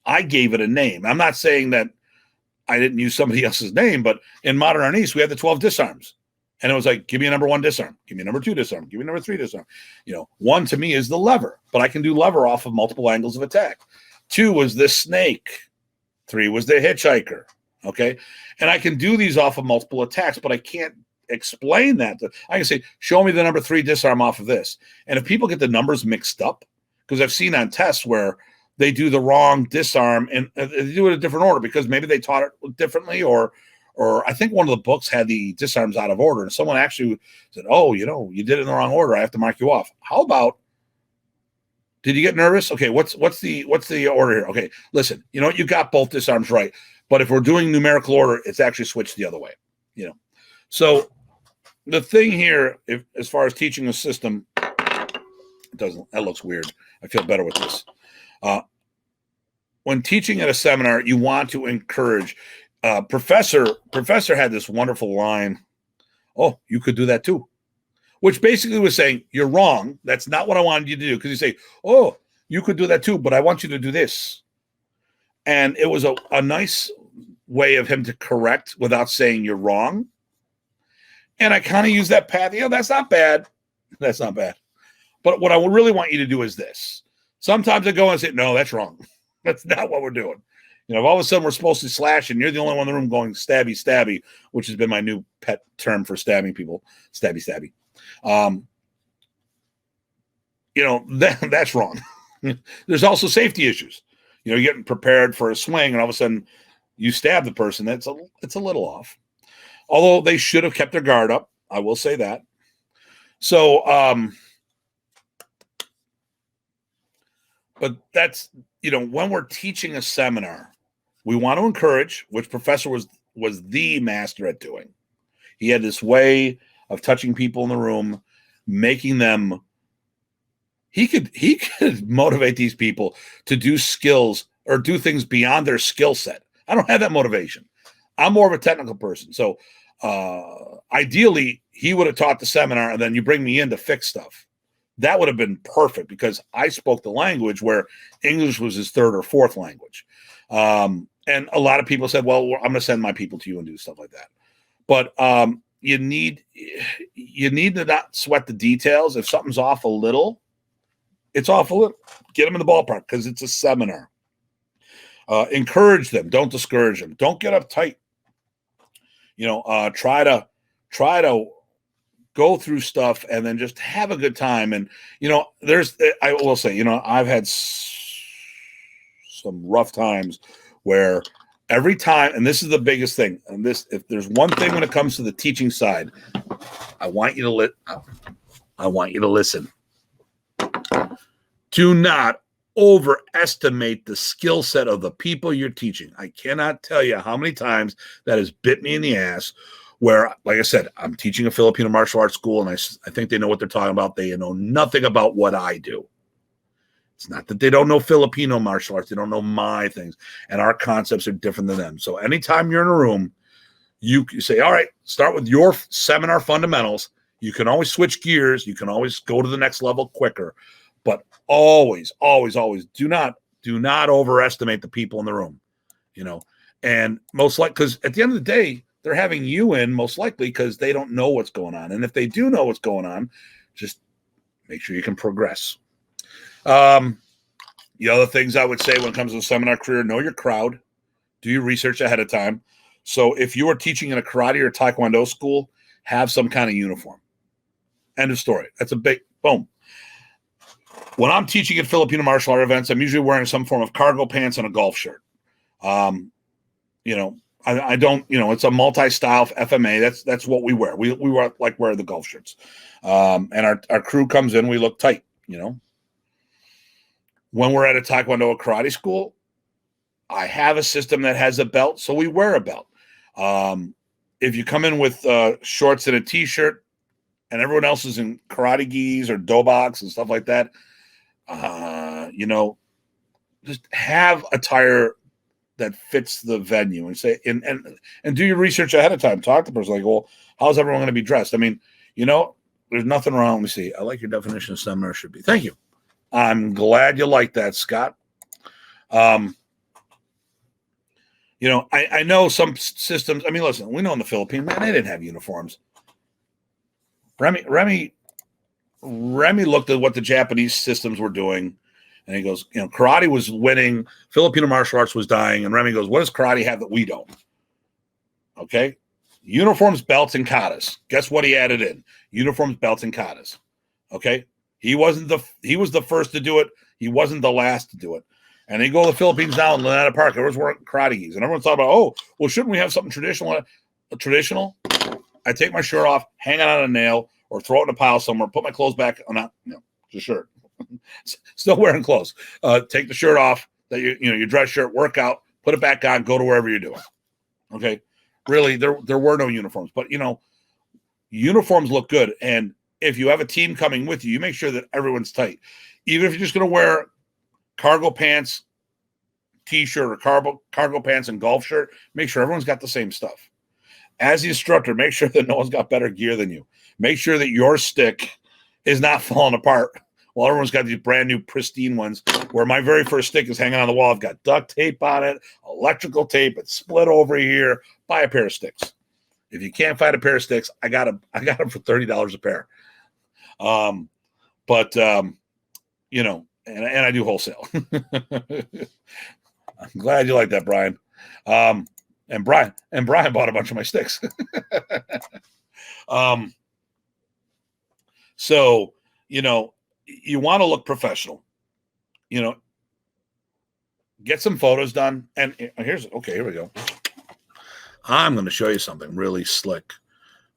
I gave it a name. I'm not saying that I didn't use somebody else's name, but in modern Arnis, we had the 12 disarms. And it was like, give me a number 1 disarm. Give me a number 2 disarm. Give me a number 3 disarm. 1 to me is the lever, but I can do lever off of multiple angles of attack. 2 was this snake. 3 was the hitchhiker. Okay. And I can do these off of multiple attacks, but I can't explain that. I can say, show me the number 3 disarm off of this. And if people get the numbers mixed up, because I've seen on tests where they do the wrong disarm and they do it in a different order because maybe they taught it differently, or I think one of the books had the disarms out of order, and someone actually said, oh, you did it in the wrong order. I have to mark you off. How about, did you get nervous? Okay, what's the order here? Okay, listen, you got both disarms right, but if we're doing numerical order, it's actually switched the other way. So the thing here, as far as teaching a system, that looks weird. I feel better with this. When teaching at a seminar, you want to encourage. Professor had this wonderful line, oh, you could do that too, which basically was saying, you're wrong. That's not what I wanted you to do. Because you say, oh, you could do that too, but I want you to do this. And it was a nice way of him to correct without saying you're wrong. And I kind of use that path. That's not bad. That's not bad. But what I really want you to do is this. Sometimes I go and say, no, that's wrong. That's not what we're doing. If all of a sudden we're supposed to slash and you're the only one in the room going stabby, stabby, which has been my new pet term for stabbing people, stabby, stabby. That's wrong. There's also safety issues. You're getting prepared for a swing and all of a sudden you stab the person. It's a little off. Although they should have kept their guard up. I will say that. So, but that's, when we're teaching a seminar, we want to encourage, which Professor was the master at doing. He had this way of touching people in the room, making them, he could motivate these people to do skills or do things beyond their skill set. I don't have that motivation. I'm more of a technical person. So ideally, he would have taught the seminar and then you bring me in to fix stuff. That would have been perfect because I spoke the language where English was his 3rd or 4th language. And a lot of people said, well, I'm going to send my people to you and do stuff like that. But you need to not sweat the details. If something's off a little, it's off a little. Get them in the ballpark because it's a seminar. Encourage them. Don't discourage them. Don't get uptight. Try to go through stuff and then just have a good time. And, I will say, I've had some rough times where every time, and this is the biggest thing, and if there's one thing when it comes to the teaching side, I want you to listen. Do not overestimate the skill set of the people you're teaching. I cannot tell you how many times that has bit me in the ass where, like I said, I'm teaching a Filipino martial arts school, and I think they know what they're talking about. They know nothing about what I do. It's not that they don't know Filipino martial arts. They don't know my things. And our concepts are different than them. So anytime you're in a room, you say, all right, start with your seminar fundamentals. You can always switch gears. You can always go to the next level quicker. But always, always, always do not overestimate the people in the room. And most likely, because at the end of the day, they're having you in most likely because they don't know what's going on. And if they do know what's going on, just make sure you can progress. The other things I would say when it comes to a seminar career, know your crowd, do your research ahead of time. So if you are teaching in a karate or taekwondo school, have some kind of uniform. End of story. That's a big boom. When I'm teaching at Filipino martial art events, I'm usually wearing some form of cargo pants and a golf shirt. I don't, it's a multi-style FMA. That's what we wear. We wear the golf shirts. And our crew comes in, we look tight, When we're at a taekwondo or karate school, I have a system that has a belt, so we wear a belt. If you come in with shorts and a t-shirt and everyone else is in karate gis or dobaks and stuff like that, just have attire that fits the venue and say, and do your research ahead of time. Talk to the person like, well, how's everyone going to be dressed? I mean, there's nothing wrong. Let me see. I like your definition of seminar should be. Thank you. I'm glad you like that, Scott. I know some systems. I mean, listen, we know in the Philippines, man, they didn't have uniforms. Remy looked at what the Japanese systems were doing, And he goes, karate was winning, Filipino martial arts was dying. And Remy goes, what does karate have that we don't? Okay. Uniforms, belts, and katas. Guess what he added in? Uniforms, belts, and katas. Okay. He was the first to do it. He wasn't the last to do it. And they go to the Philippines now in Luneta Park. Everyone's wearing karate gis. And everyone's talking about, oh, well, shouldn't we have something traditional? Traditional? I take my shirt off, hang it on a nail, or throw it in a pile somewhere, put my clothes back on, just shirt. Still wearing clothes. Take the shirt off, that your dress shirt, work out, put it back on, go to wherever you're doing. Okay. Really, there were no uniforms, but uniforms look good. And if you have a team coming with you, you make sure that everyone's tight. Even if you're just going to wear cargo pants, t-shirt, or cargo pants and golf shirt, make sure everyone's got the same stuff. As the instructor, make sure that no one's got better gear than you. Make sure that your stick is not falling apart while everyone's got these brand new pristine ones, where my very first stick is hanging on the wall. I've got duct tape on it, electrical tape, it's split over here. Buy a pair of sticks. If you can't find a pair of sticks, I got them for $30 a pair. And I do wholesale. I'm glad you like that, Brian. And Brian bought a bunch of my sticks. So, you want to look professional, get some photos done. And here we go. I'm going to show you something really slick.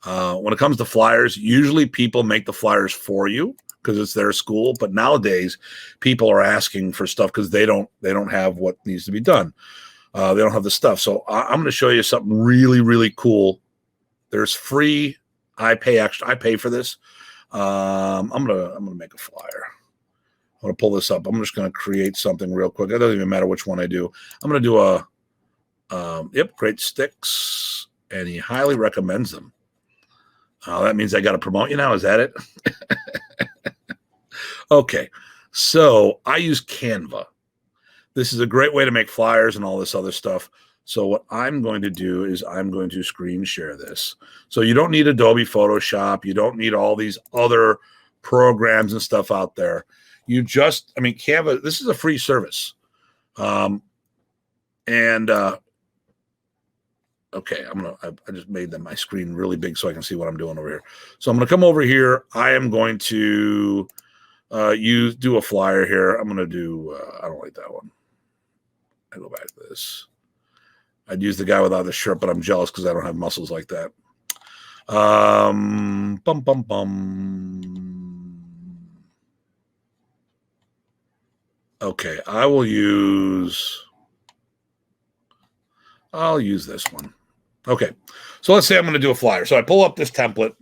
When it comes to flyers, usually people make the flyers for you because it's their school. But nowadays, people are asking for stuff because they don't have what needs to be done. They don't have the stuff. So I'm going to show you something really, really cool. There's free. I pay extra. I pay for this. I'm gonna make a flyer. I'm gonna pull this up. I'm just gonna create something real quick. It doesn't even matter which one I do. I'm gonna do great sticks, and he highly recommends them. That means I got to promote you now. Is that it? Okay. So I use Canva. This is a great way to make flyers and all this other stuff. So what I'm going to do is I'm going to screen share this. So you don't need Adobe Photoshop. You don't need all these other programs and stuff out there. Canva, this is a free service. Okay, I just made my screen really big so I can see what I'm doing over here. So I'm going to come over here. I am going to do a flyer here. I'm going to do, I don't like that one. I go back to this. I'd use the guy without the shirt, but I'm jealous because I don't have muscles like that. Okay, I'll use this one. Okay, so let's say I'm going to do a flyer. So I pull up this template.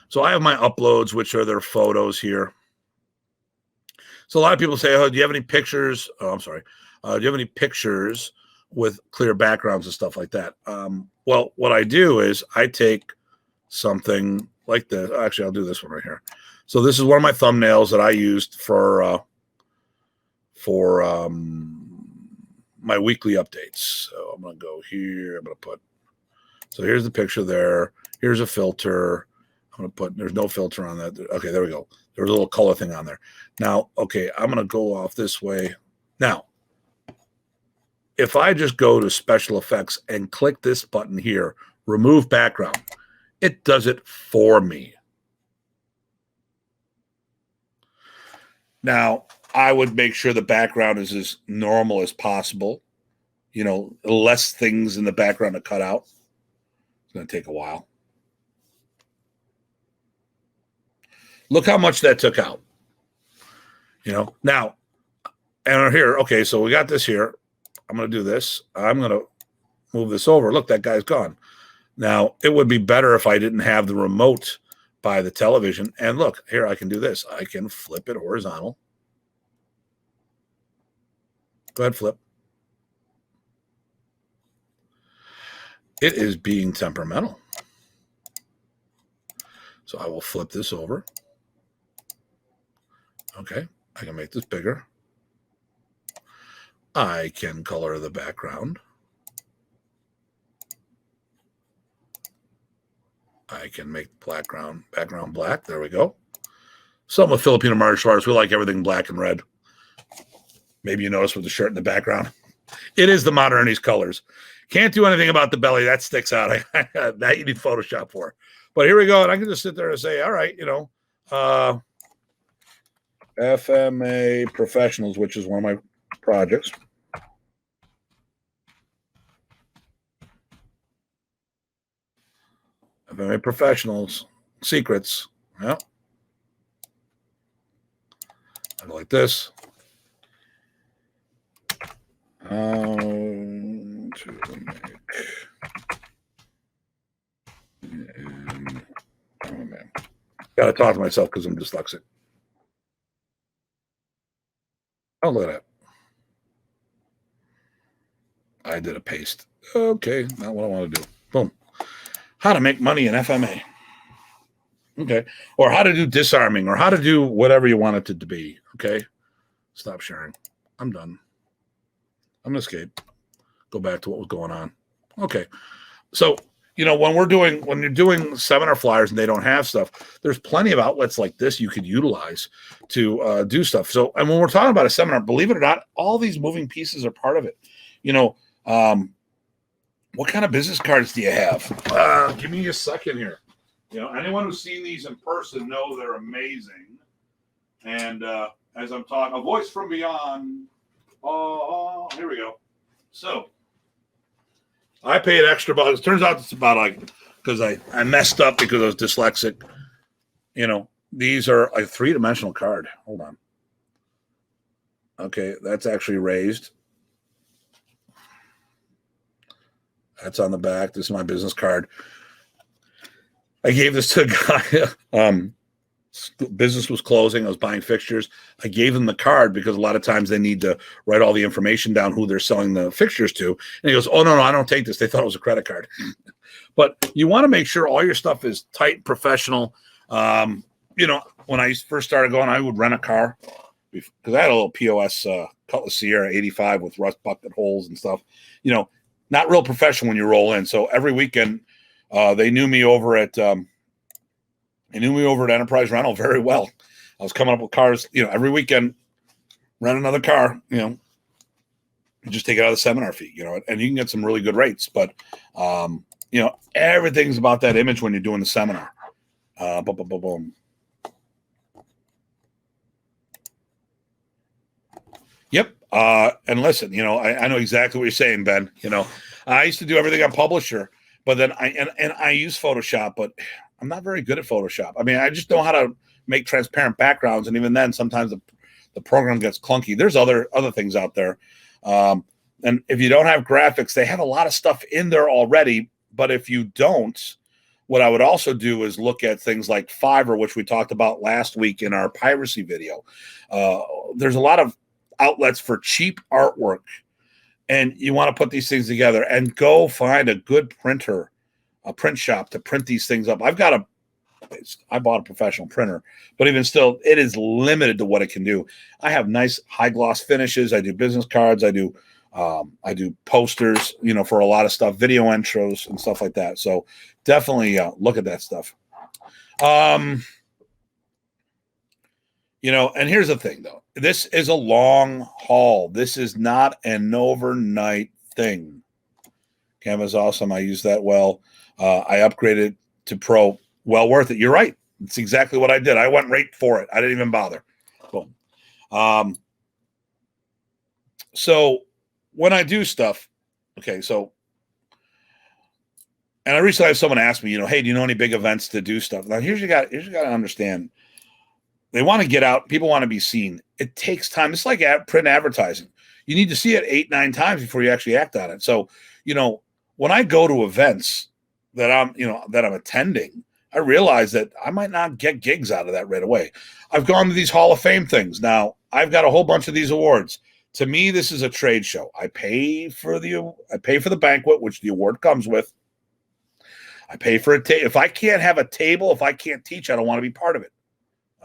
So I have my uploads, which are their photos here. So a lot of people say, oh, do you have any pictures? Oh, I'm sorry. Do you have any pictures with clear backgrounds and stuff like that? Well, what I do is I take something like this. Actually, I'll do this one right here. So this is one of my thumbnails that I used for my weekly updates. So I'm going to go here. I'm going to put, so here's the picture there. Here's a filter. I'm going to put, there's no filter on that. Okay, there we go. There's a little color thing on there. Now, okay, I'm going to go off this way. Now, if I just go to special effects and click this button here, remove background, it does it for me. Now, I would make sure the background is as normal as possible. Less things in the background to cut out. It's going to take a while. Look how much that took out. Now, and here, okay, so we got this here. I'm going to do this. I'm going to move this over. Look, that guy's gone. Now, it would be better if I didn't have the remote by the television. And look, here, I can do this. I can flip it horizontal. Go ahead, flip. It is being temperamental. So I will flip this over. Okay, I can make this bigger. I can color the background. I can make background black. There we go. Some of Filipino martial arts, we like everything black and red. Maybe you notice with the shirt in the background. It is the modern Arnis colors. Can't do anything about the belly. That sticks out. That you need Photoshop for. But here we go. And I can just sit there and say, all right, FMA Professionals, which is one of my projects. FMA Professionals, secrets. Yeah. I go like this. How to make oh man, gotta talk to myself because I'm dyslexic. Oh, look at that. I did a paste. Okay, not what I want to do. Boom. How to make money in FMA. Okay. Or how to do disarming, or how to do whatever you want it to be. Okay. Stop sharing. I'm done. I'm going to escape. Go back to what was going on. Okay. So, when you're doing seminar flyers and they don't have stuff, there's plenty of outlets like this you could utilize to do stuff. So, and when we're talking about a seminar, believe it or not, all these moving pieces are part of it. What kind of business cards do you have? Give me a second here. Anyone who's seen these in person know they're amazing. And as I'm talking, a voice from beyond. Oh, here we go. So I paid extra bucks. It turns out it's about because I messed up because I was dyslexic. These are a 3-dimensional card. Hold on. Okay, that's actually raised. That's on the back. This is my business card. I gave this to a guy. Business was closing. I was buying fixtures. I gave them the card because a lot of times they need to write all the information down, who they're selling the fixtures to. And he goes, oh, no, I don't take this. They thought it was a credit card. But you want to make sure all your stuff is tight and professional. When I first started going, I would rent a car because I had a little POS Cutlass Sierra 85 with rust bucket holes and stuff. Not real professional when you roll in. So every weekend, they knew me over at Enterprise Rental very well. I was coming up with cars, every weekend, rent another car, just take it out of the seminar fee, and you can get some really good rates. But, everything's about that image when you're doing the seminar. Boom. Yep. And listen, I know exactly what you're saying, Ben. I used to do everything on Publisher, but then I use Photoshop, but I'm not very good at Photoshop. I mean, I just know how to make transparent backgrounds, and even then, sometimes the program gets clunky. There's other things out there, and if you don't have graphics, they have a lot of stuff in there already. But if you don't, what I would also do is look at things like Fiverr, which we talked about last week in our piracy video. There's a lot of outlets for cheap artwork, and you want to put these things together and go find a good printer, a print shop to print these things up. I bought a professional printer, but even still, it is limited to what it can do. I have nice high gloss finishes. I do business cards. I do posters, for a lot of stuff, video intros and stuff like that. So definitely look at that stuff. And here's the thing though, this is a long haul. This is not an overnight thing. Canva's awesome. I use that well. I upgraded to Pro. Well worth it. You're right. It's exactly what I did. I went right for it. I didn't even bother. Boom. So when I do stuff, and I recently had someone ask me, hey, do you know any big events to do stuff? Now here's you got to understand. They want to get out. People want to be seen. It takes time. It's like print advertising. You need to see it 8-9 times before you actually act on it. So, when I go to events that I'm attending, I realize that I might not get gigs out of that right away. I've gone to these Hall of Fame things. Now, I've got a whole bunch of these awards. To me, this is a trade show. I pay for the banquet, which the award comes with. I pay for a table. If I can't have a table, if I can't teach, I don't want to be part of it.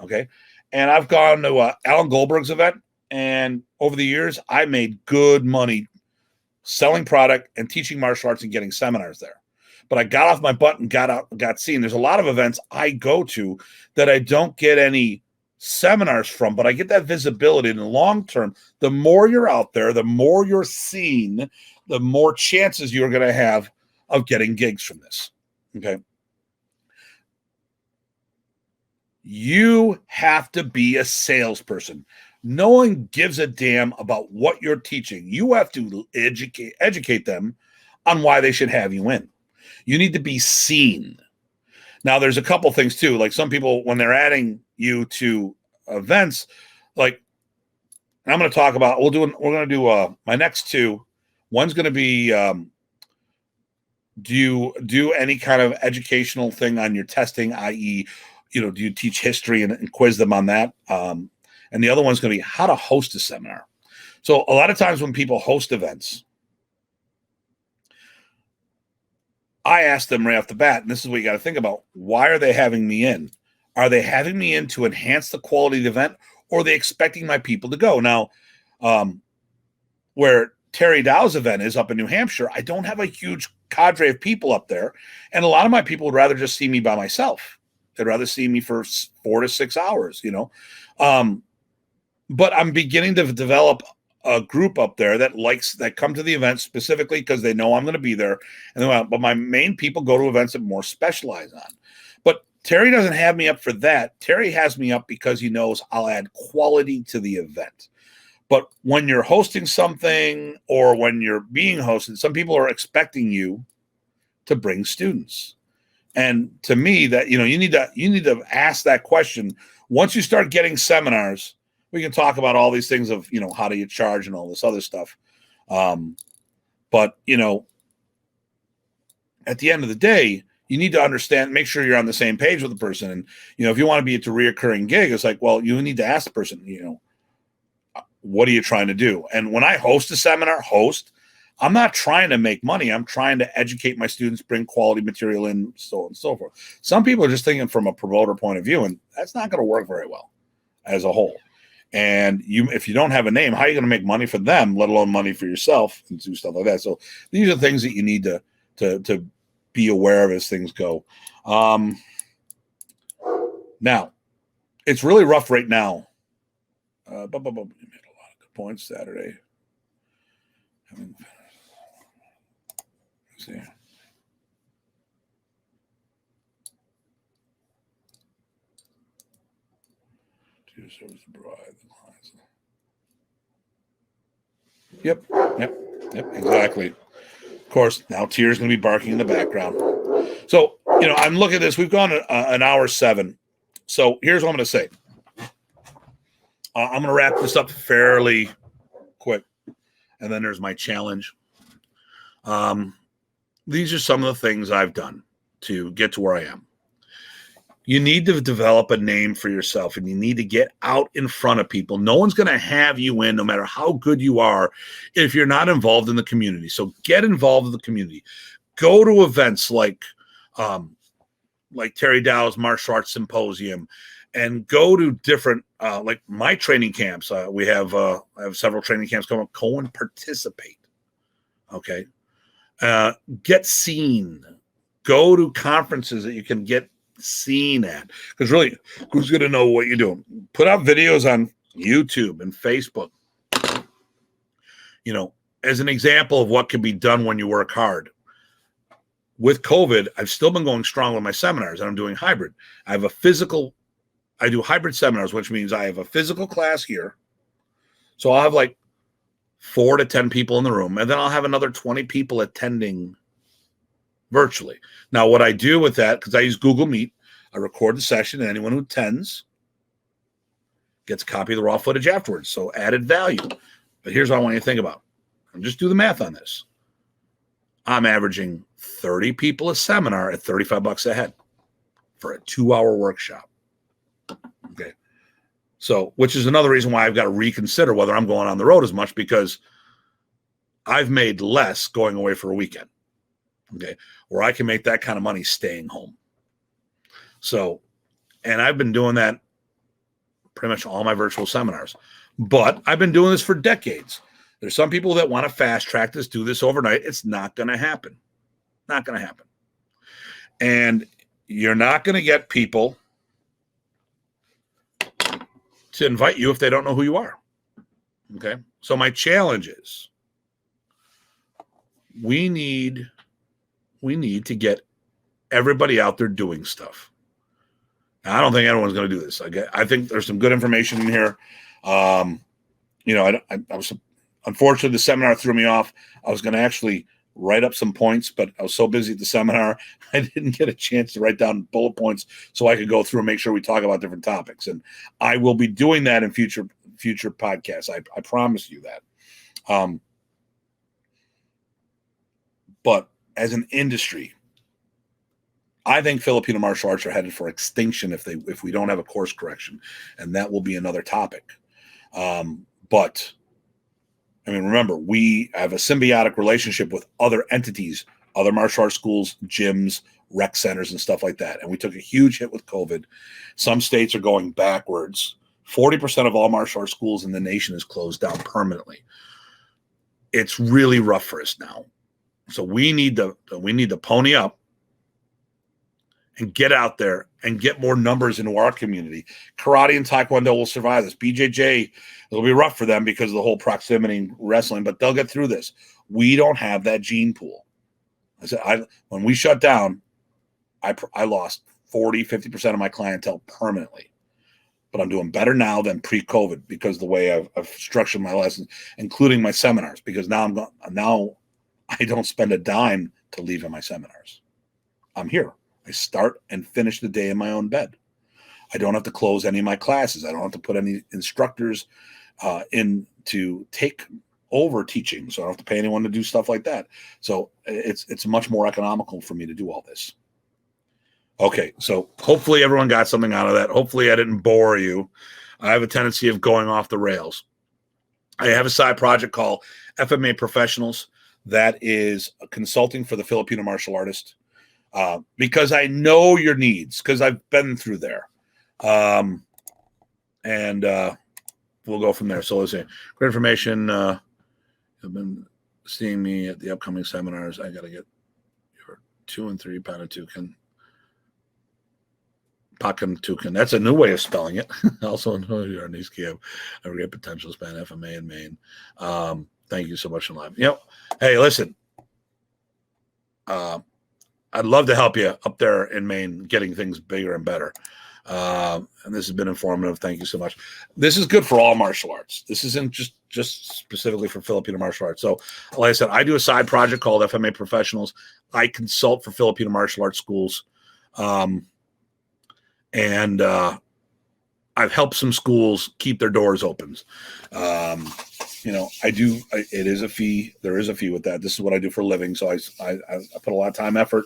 Okay. And I've gone to Alan Goldberg's event, and over the years, I made good money selling product and teaching martial arts and getting seminars there. But I got off my butt and got seen. There's a lot of events I go to that I don't get any seminars from, but I get that visibility in the long term. The more you're out there, the more you're seen, the more chances you're going to have of getting gigs from this. Okay. You have to be a salesperson. No one gives a damn about what you're teaching. You have to educate them on why they should have you in. You need to be seen. Now, there's a couple things too. Like some people, when they're adding you to events, like, and I'm going to talk about, we're going to do my next two. One's going to be, do you do any kind of educational thing on your testing, i.e., do you teach history and quiz them on that? And the other one's going to be how to host a seminar. So a lot of times when people host events, I ask them right off the bat, and this is what you got to think about. Why are they having me in? Are they having me in to enhance the quality of the event, or are they expecting my people to go? Now, where Terry Dow's event is up in New Hampshire, I don't have a huge cadre of people up there. And a lot of my people would rather just see me by myself. They'd rather see me for 4 to 6 hours, But I'm beginning to develop a group up there that come to the event specifically because they know I'm going to be there. But my main people go to events that more specialize on. But Terry doesn't have me up for that. Terry has me up because he knows I'll add quality to the event. But when you're hosting something or when you're being hosted, some people are expecting you to bring students. And to me, that you need to ask that question. Once you start getting seminars, we can talk about all these things of how do you charge and all this other stuff. But at the end of the day, you need to understand, make sure you're on the same page with the person. And if you want to be at a reoccurring gig, it's like, well, you need to ask the person, what are you trying to do? And when I host a seminar, I'm not trying to make money. I'm trying to educate my students, bring quality material in, so on and so forth. Some people are just thinking from a promoter point of view, and that's not going to work very well as a whole. And if you don't have a name, how are you going to make money for them, let alone money for yourself and do stuff like that? So these are things that you need to be aware of as things go. Now, it's really rough right now. You made a lot of good points Saturday. See. To service the bride, the clients. Yep, exactly. Of course, now Tier's going to be barking in the background. So, I'm looking at this. We've gone an hour 7. So here's what I'm going to say. I'm going to wrap this up fairly quick. And then there's my challenge. These are some of the things I've done to get to where I am. You need to develop a name for yourself, and you need to get out in front of people. No one's going to have you in, no matter how good you are, if you're not involved in the community. So get involved in the community. Go to events like Terry Dow's Martial Arts Symposium, and go to different, like my training camps. I have several training camps coming up. Go and participate. Okay. Get seen. Go to conferences that you can get seen at. Because really, who's going to know what you're doing? Put out videos on YouTube and Facebook. As an example of what can be done when you work hard. With COVID, I've still been going strong with my seminars, and I'm doing hybrid. I do hybrid seminars, which means I have a physical class here. So I'll have like 4 to 10 people in the room, and then I'll have another 20 people attending virtually. Now, what I do with that, because I use Google Meet, I record the session, and anyone who attends gets a copy of the raw footage afterwards. So added value. But here's what I want you to think about. And just do the math on this. I'm averaging 30 people a seminar at $35 a head for a 2-hour workshop. Okay. So, which is another reason why I've got to reconsider whether I'm going on the road as much, because I've made less going away for a weekend. Okay. Where I can make that kind of money staying home. So, and I've been doing that pretty much all my virtual seminars, but I've been doing this for decades. There's some people that want to fast track this, do this overnight. It's not going to happen. Not going to happen. And you're not going to get people to invite you if they don't know who you are. Okay. So my challenge is we need to get everybody out there doing stuff. Now, I don't think anyone's going to do this. I think there's some good information in here. You know, I was unfortunately the seminar threw me off. I was going to actually write up some points, but I was so busy at the seminar, I didn't get a chance to write down bullet points so I could go through and make sure we talk about different topics. And I will be doing that in future podcasts. I promise you that. But as an industry, I think Filipino martial arts are headed for extinction if we don't have a course correction, and that will be another topic. But I mean, remember, we have a symbiotic relationship with other entities, other martial arts schools, gyms, rec centers, and stuff like that. And we took a huge hit with COVID. Some states are going backwards. 40% of all martial arts schools in the nation is closed down permanently. It's really rough for us now. So we need to pony up and get out there and get more numbers into our community. Karate and Taekwondo will survive this. BJJ, it'll be rough for them because of the whole proximity and wrestling, but they'll get through this. We don't have that gene pool. I said, when we shut down, I lost 40-50% of my clientele permanently. But I'm doing better now than pre-COVID because the way I've structured my lessons, including my seminars, because now I don't spend a dime to leave in my seminars. I'm here. I start and finish the day in my own bed. I don't have to close any of my classes. I don't have to put any instructors in to take over teaching. So I don't have to pay anyone to do stuff like that. So it's much more economical for me to do all this. Okay, so hopefully everyone got something out of that. Hopefully I didn't bore you. I have a tendency of going off the rails. I have a side project called FMA Professionals. That is consulting for the Filipino martial artist. Because I know your needs, because I've been through there. And we'll go from there. So let's see. Great information. You've been seeing me at the upcoming seminars. I got to get your 2 and 3 Panatukan. Pakantukan. That's a new way of spelling it. Also, your Arnis have a great potential span, FMA in Maine. Thank you so much in live. Hey, listen. I'd love to help you up there in Maine getting things bigger and better. And this has been informative. Thank you so much. This is good for all martial arts. This isn't just specifically for Filipino martial arts. So, like I said, I do a side project called FMA Professionals. I consult for Filipino martial arts schools. And I've helped some schools keep their doors open. It is a fee. There is a fee with that. This is what I do for a living. So I put a lot of time, effort.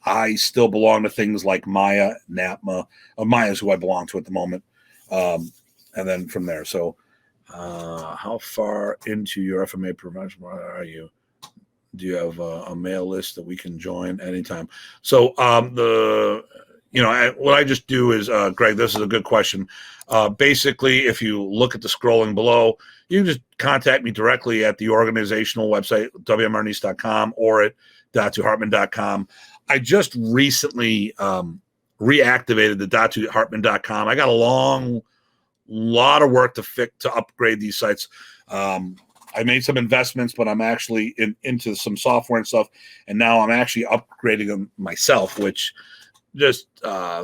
I still belong to things like Maya, NAPMA. Maya's who I belong to at the moment. And then from there. So how far into your FMA professional are you? Do you have a mail list that we can join anytime? So what I just do is, Greg, this is a good question. Basically, if you look at the scrolling below, you can just contact me directly at the organizational website, wmarnis.com, or at datuhartman.com. I just recently reactivated the datuhartman.com. I got a lot of work to upgrade these sites. I made some investments, but I'm actually into some software and stuff, and now I'm actually upgrading them myself, which just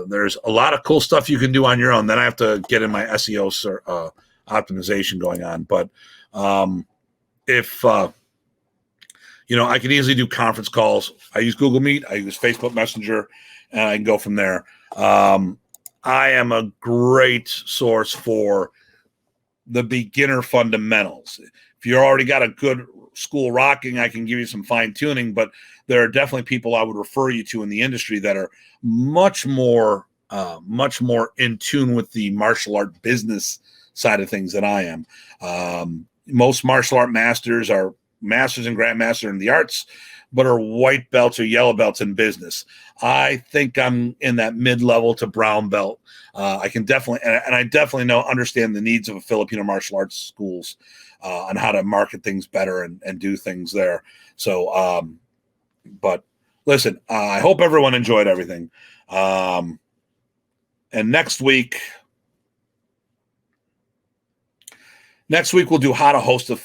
there's a lot of cool stuff you can do on your own. Then I have to get in my SEO optimization going on. But if I can easily do conference calls. I use Google Meet. I use Facebook Messenger, and I can go from there. I am a great source for the beginner fundamentals. If you already got a good school rocking, I can give you some fine tuning, but there are definitely people I would refer you to in the industry that are much more in tune with the martial art business side of things than I am. Most martial art masters are masters and grandmaster in the arts, but are white belts or yellow belts in business. I think I'm in that mid-level to brown belt. I can definitely, and I definitely understand the needs of a Filipino martial arts schools on how to market things better and do things there. So, but listen, I hope everyone enjoyed everything. And next week, Next week, we'll do how to host a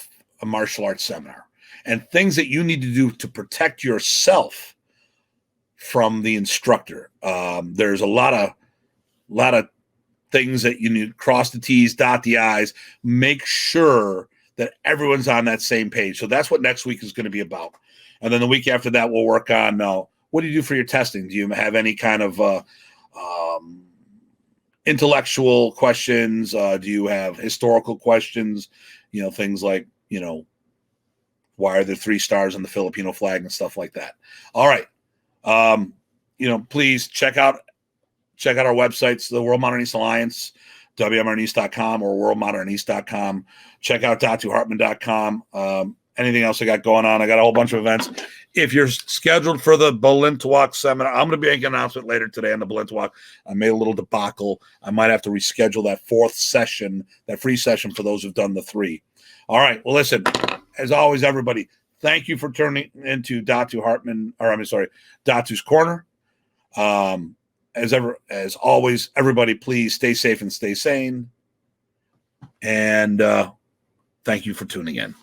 martial arts seminar and things that you need to do to protect yourself from the instructor. There's a lot of things that you need. Cross the T's, dot the I's, make sure that everyone's on that same page. So that's what next week is going to be about. And then the week after that, we'll work on what do you do for your testing? Do you have any kind of intellectual questions? Do you have historical questions? Things like, why are there 3 stars on the Filipino flag and stuff like that? All right. Please check out our websites, the World Modern East Alliance, WMRNeast.com or WorldModernEast.com. Check out DatuHartman.com. Anything else I got going on? I got a whole bunch of events. If you're scheduled for the Balintawak seminar, I'm going to be making an announcement later today on the Balintawak. I made a little debacle. I might have to reschedule that 4th session, that free session for those who've done the 3. All right. Well, listen, as always, everybody, thank you for turning into Datu's Corner. As always, everybody, please stay safe and stay sane. And thank you for tuning in.